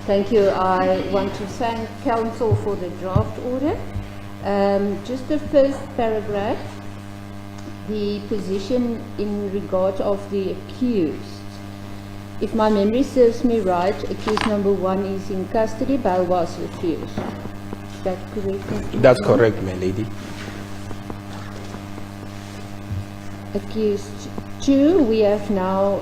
[SPEAKER 6] Thank you. I want to thank counsel for the draft order. Just the first paragraph, the position in regard of the accused. If my memory serves me right, accused number 1 is in custody, bail was refused. Is that correct? Mr.
[SPEAKER 7] That's
[SPEAKER 6] Chairman?
[SPEAKER 7] correct, my lady.
[SPEAKER 6] Accused 2, we have now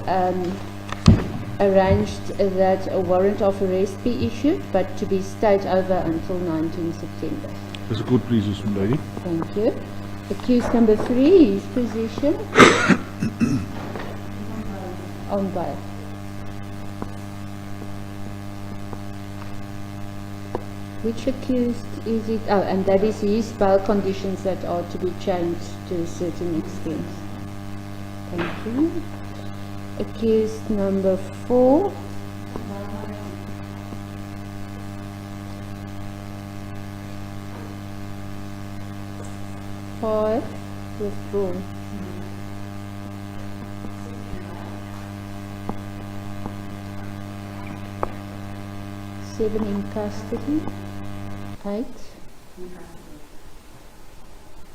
[SPEAKER 6] arranged that a warrant of arrest be issued, but to be stayed over until 19 September.
[SPEAKER 8] As a court pleases, my lady.
[SPEAKER 6] Thank you. Accused number 3, his position on bail. Which accused is it? Oh, and that is his bail conditions that are to be changed to a certain extent. Thank you. Accused number 4. Five, withdrawn. Seven in custody. 8.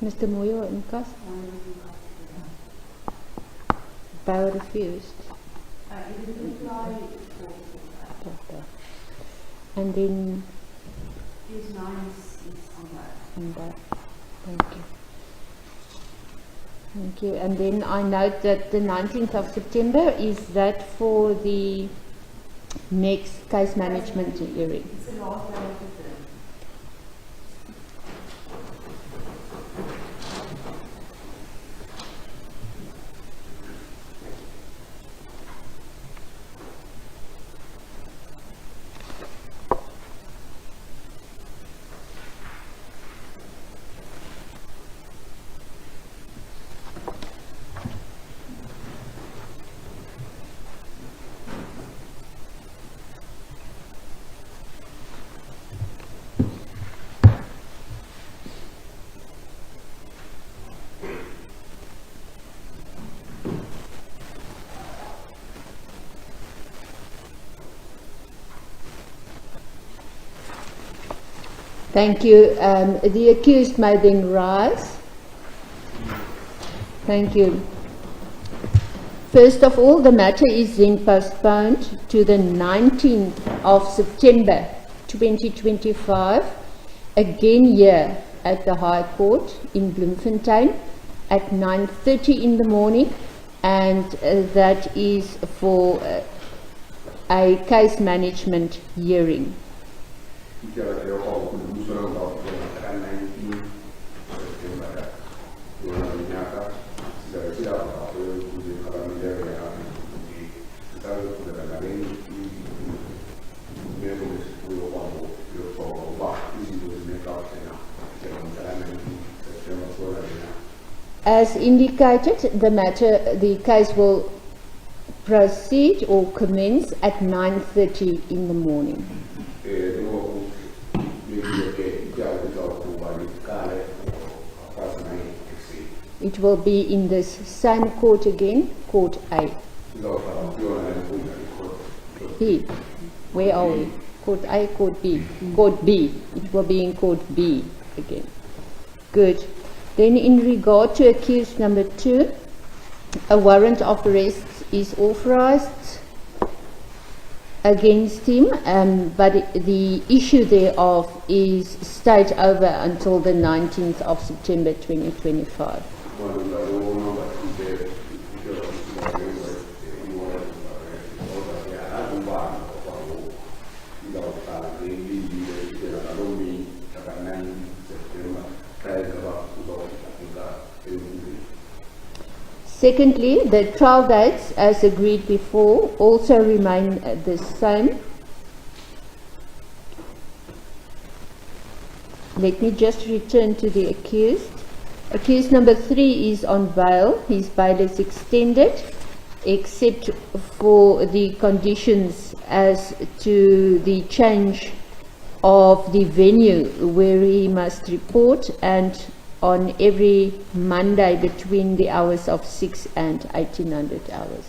[SPEAKER 6] Mr. Moyo in custody. Bail refused. And then
[SPEAKER 10] His 9 is on
[SPEAKER 6] bail. Thank you. Thank you. And then I note that the 19th of September is that for the next case management hearing.
[SPEAKER 10] It's the last day of the term.
[SPEAKER 6] Thank you. The accused may then rise. Thank you. First of all, the matter is then postponed to the 19th of September 2025, again here at the High Court in Bloemfontein at 9:30 in the morning, and that is for a case management hearing. As indicated, the case will proceed or commence at 9:30 in the morning. It will be in this same court again, Court A. B. Where are we? Court A, Court B. Court B. It will be in Court B again. Good. Then in regard to accused number 2, a warrant of arrest is authorized against him, but the issue thereof is stayed over until the 19th of September 2025. Secondly, the trial dates, as agreed before, also remain the same. Let me just return to the accused. Accused number 3 is on bail. His bail is extended, except for the conditions as to the change of the venue where he must report, and on every Monday between the hours of 6 and 1800 hours.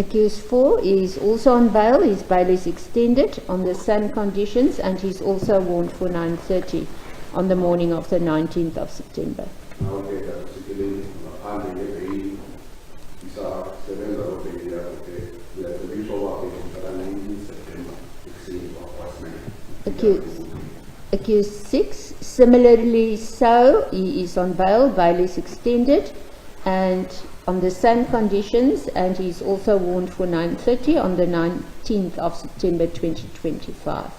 [SPEAKER 6] Accused 4 is also on bail. His bail is extended on the same conditions, and he's also warned for 9:30 on the morning of the 19th of September. Accused 6, similarly so, he is on bail, bail is extended, and on the same conditions, and he is also warned for 9:30 on the 19th of September 2025.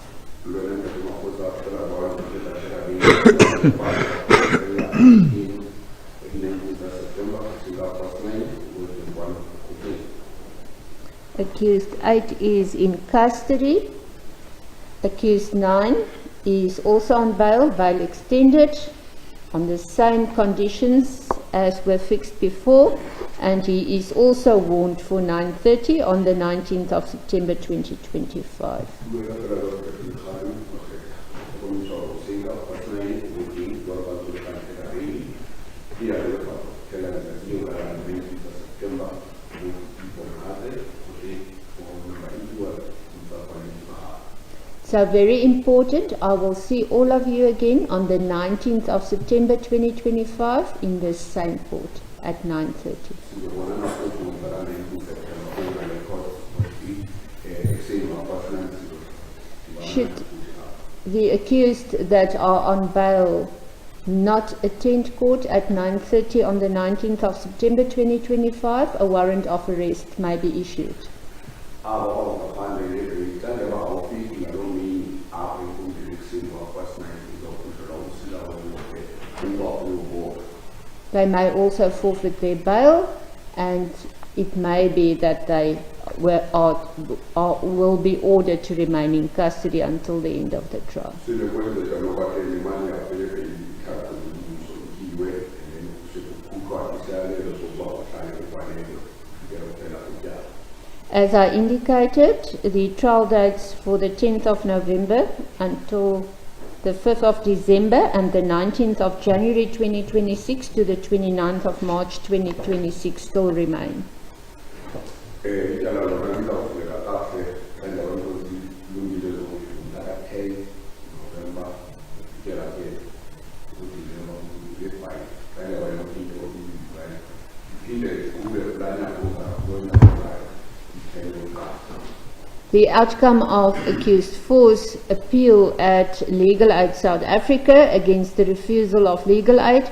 [SPEAKER 6] Accused 8 is in custody. Accused 9 is also on bail, bail extended on the same conditions as were fixed before, and he is also warned for 9:30 on the 19th of September 2025. So very important, I will see all of you again on the 19th of September 2025 in the same court at 9:30. Should the accused that are on bail not attend court at 9:30 on the 19th of September 2025, a warrant of arrest may be issued. They may also forfeit their bail, and it may be that they will be ordered to remain in custody until the end of the trial. As I indicated, the trial dates for the 10th of November until the 5th of December and the 19th of January 2026 to the 29th of March 2026 still remain. The outcome of accused 4's appeal at Legal Aid South Africa against the refusal of legal aid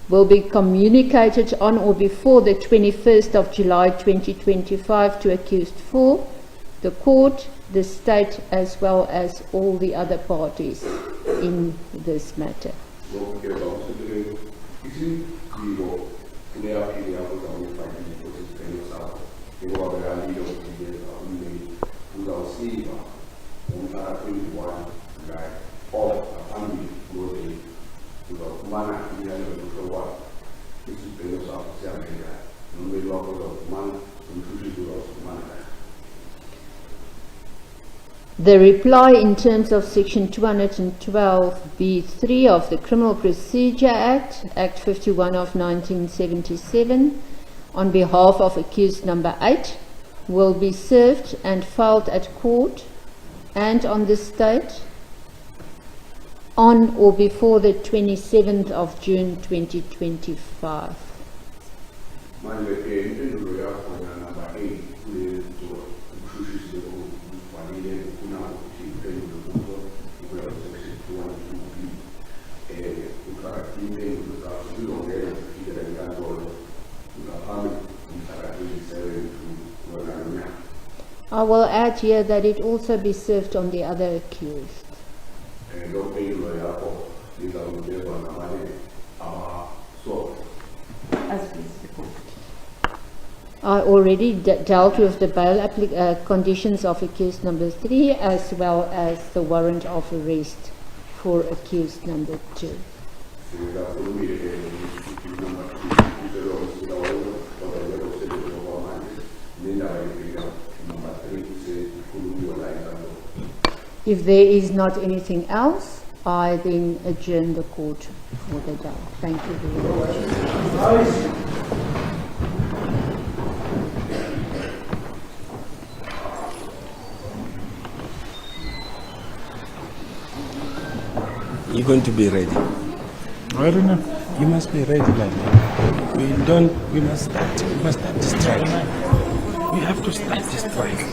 [SPEAKER 6] will be communicated on or before the 21st of July 2025 to accused 4, the court, the state, as well as all the other parties in this matter. The reply in terms of Section 212(b)(3) of the Criminal Procedure Act, Act 51 of 1977, on behalf of accused number 8, will be served and filed at court and on the state on or before the 27th of June 2025. I will add here that it also be served on the other accused. I already dealt with the bail conditions of accused number 3 as well as the warrant of arrest for accused number 2. If there is not anything else, I then adjourn the court for the day. Thank you very much.
[SPEAKER 7] you're going to be ready?
[SPEAKER 8] I don't know.
[SPEAKER 7] You must be ready, my man. We must start the strike. We have to start the strike.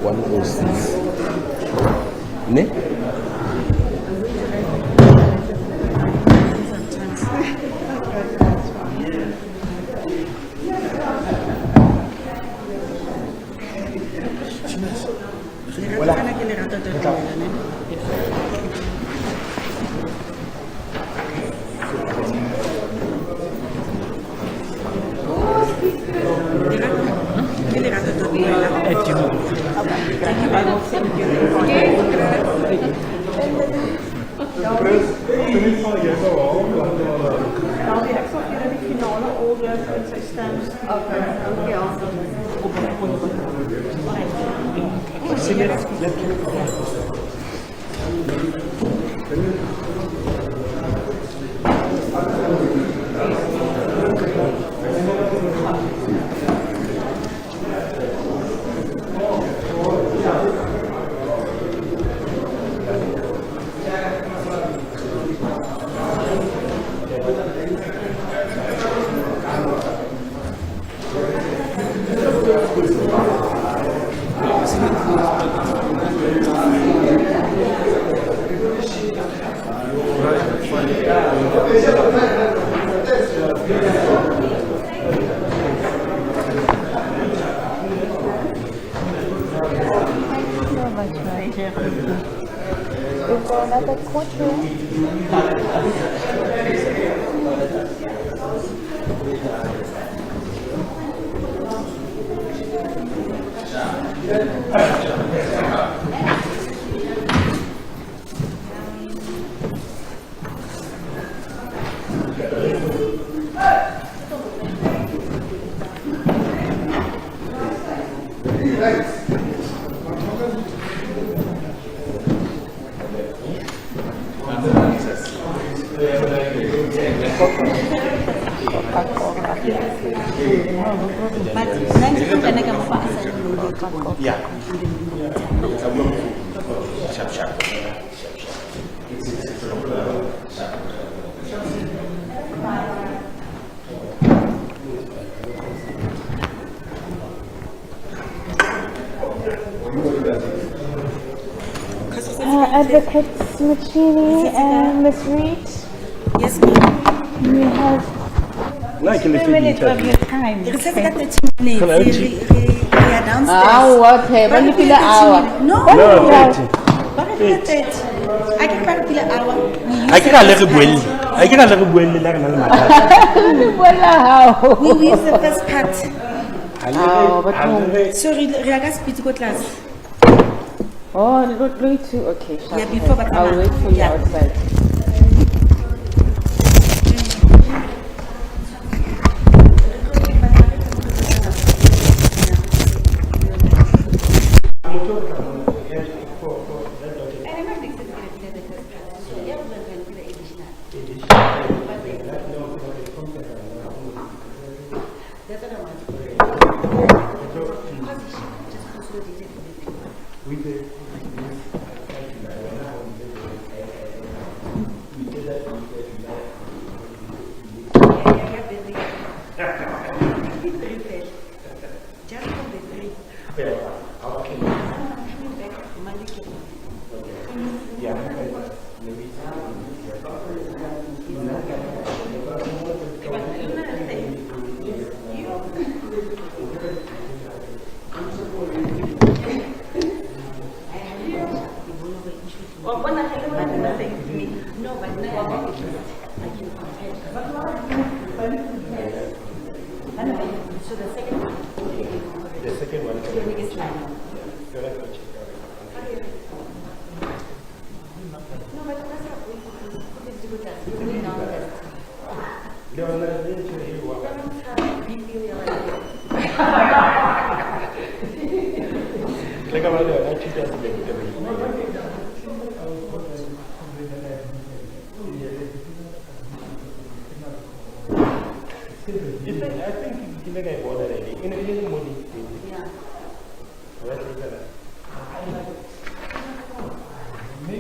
[SPEAKER 7] One oh six. Ne?
[SPEAKER 13] Advocate Smachini and Ms. Reed. Yes, ma'am. You have 2 minutes of your time.
[SPEAKER 14] It says that 30 minutes. We are downstairs.
[SPEAKER 6] What? When you feel an hour?
[SPEAKER 14] No.
[SPEAKER 6] No.
[SPEAKER 14] 30. I can find an hour.
[SPEAKER 7] I can let it well. I can let it well.
[SPEAKER 14] We use the first part.
[SPEAKER 6] But
[SPEAKER 14] Sorry, Riaga's physical class.
[SPEAKER 6] Oh, not going to. Okay, sure.
[SPEAKER 14] Yeah, before but
[SPEAKER 6] I'll wait for you outside.
[SPEAKER 7] I think
[SPEAKER 9] Maybe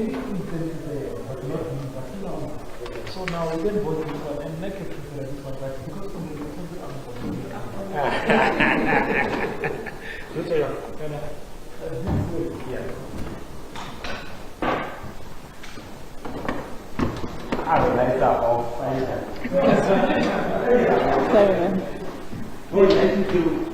[SPEAKER 9] we can say, but not me, but no. So now we can vote this one and make a preference for that because of the
[SPEAKER 7] I would like that all thank you.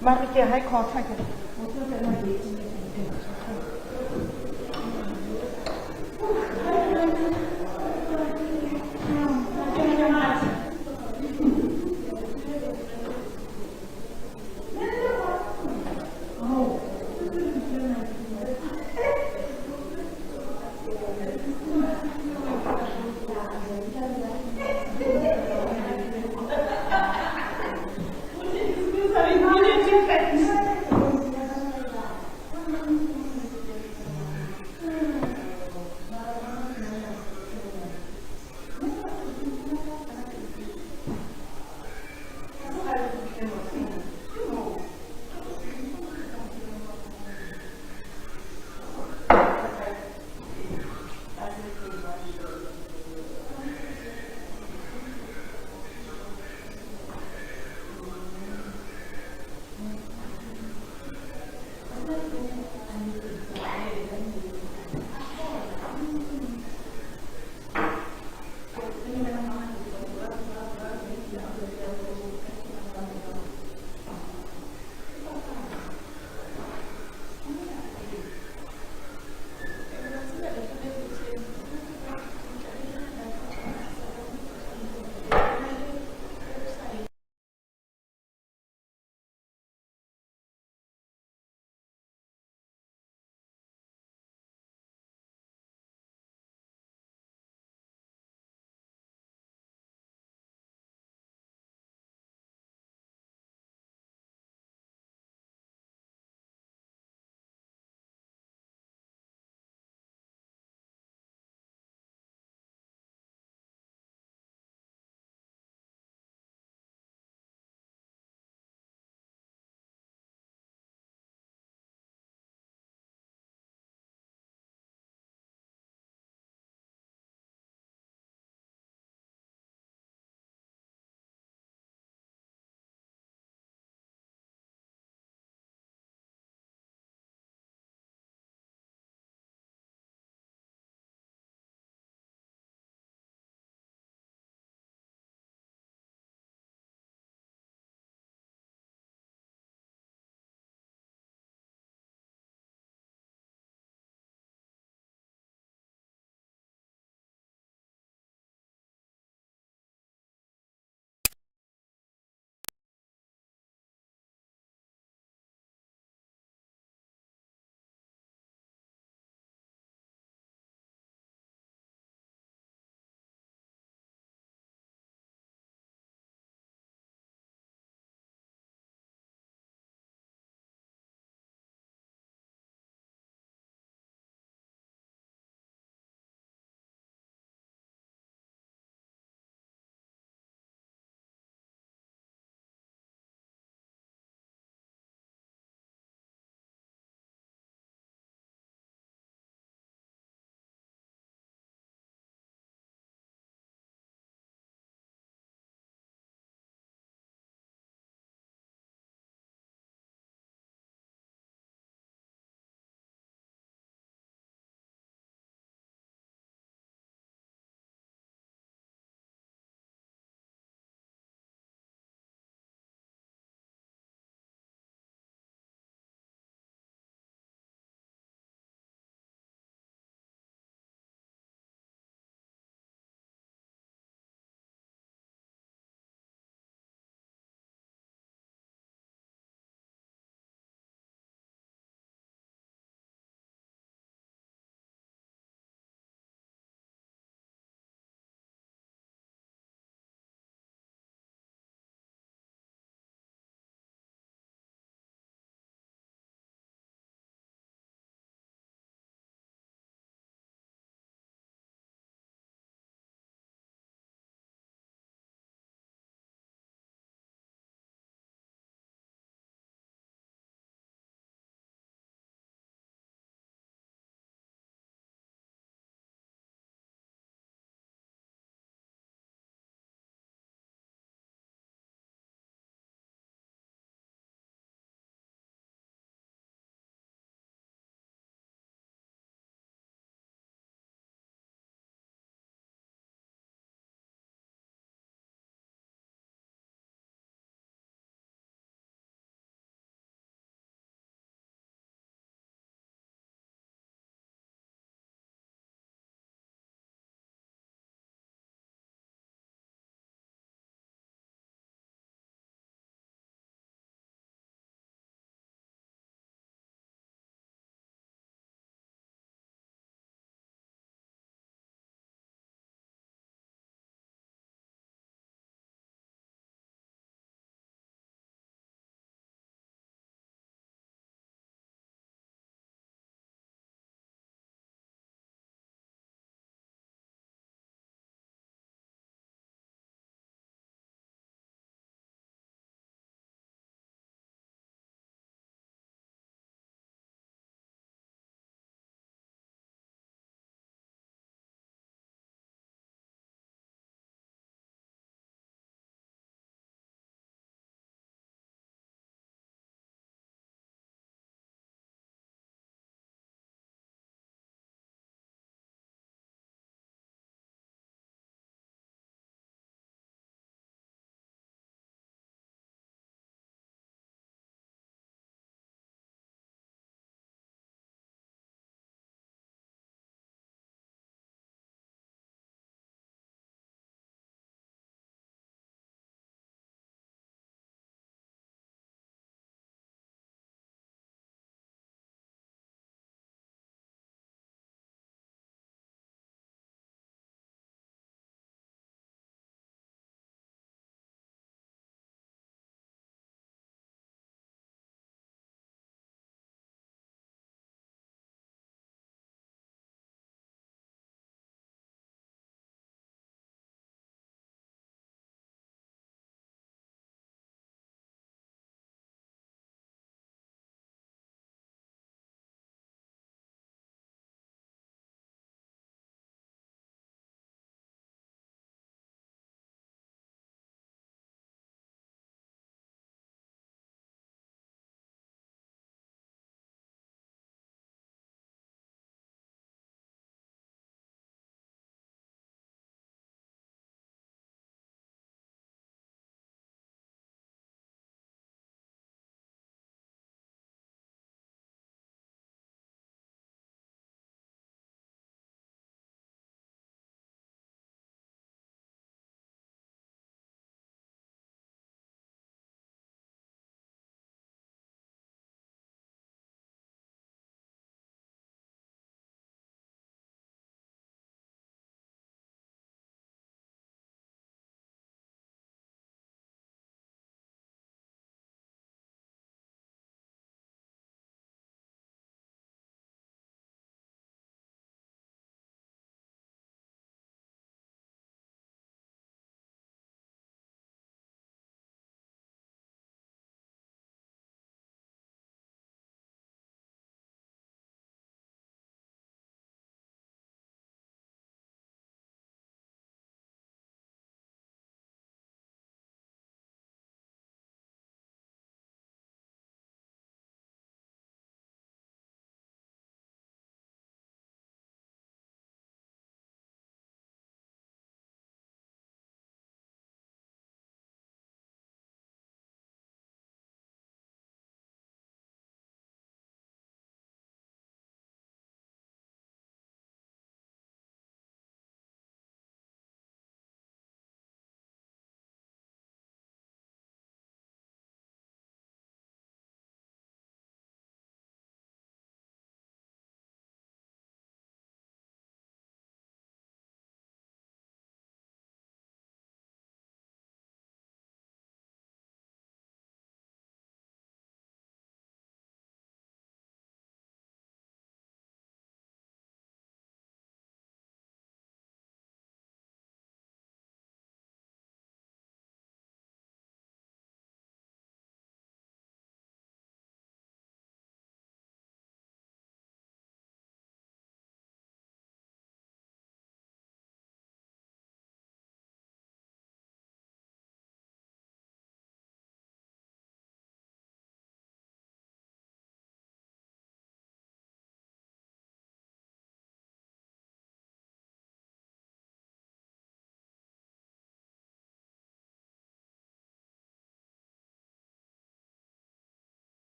[SPEAKER 14] Bloemfontein High Court.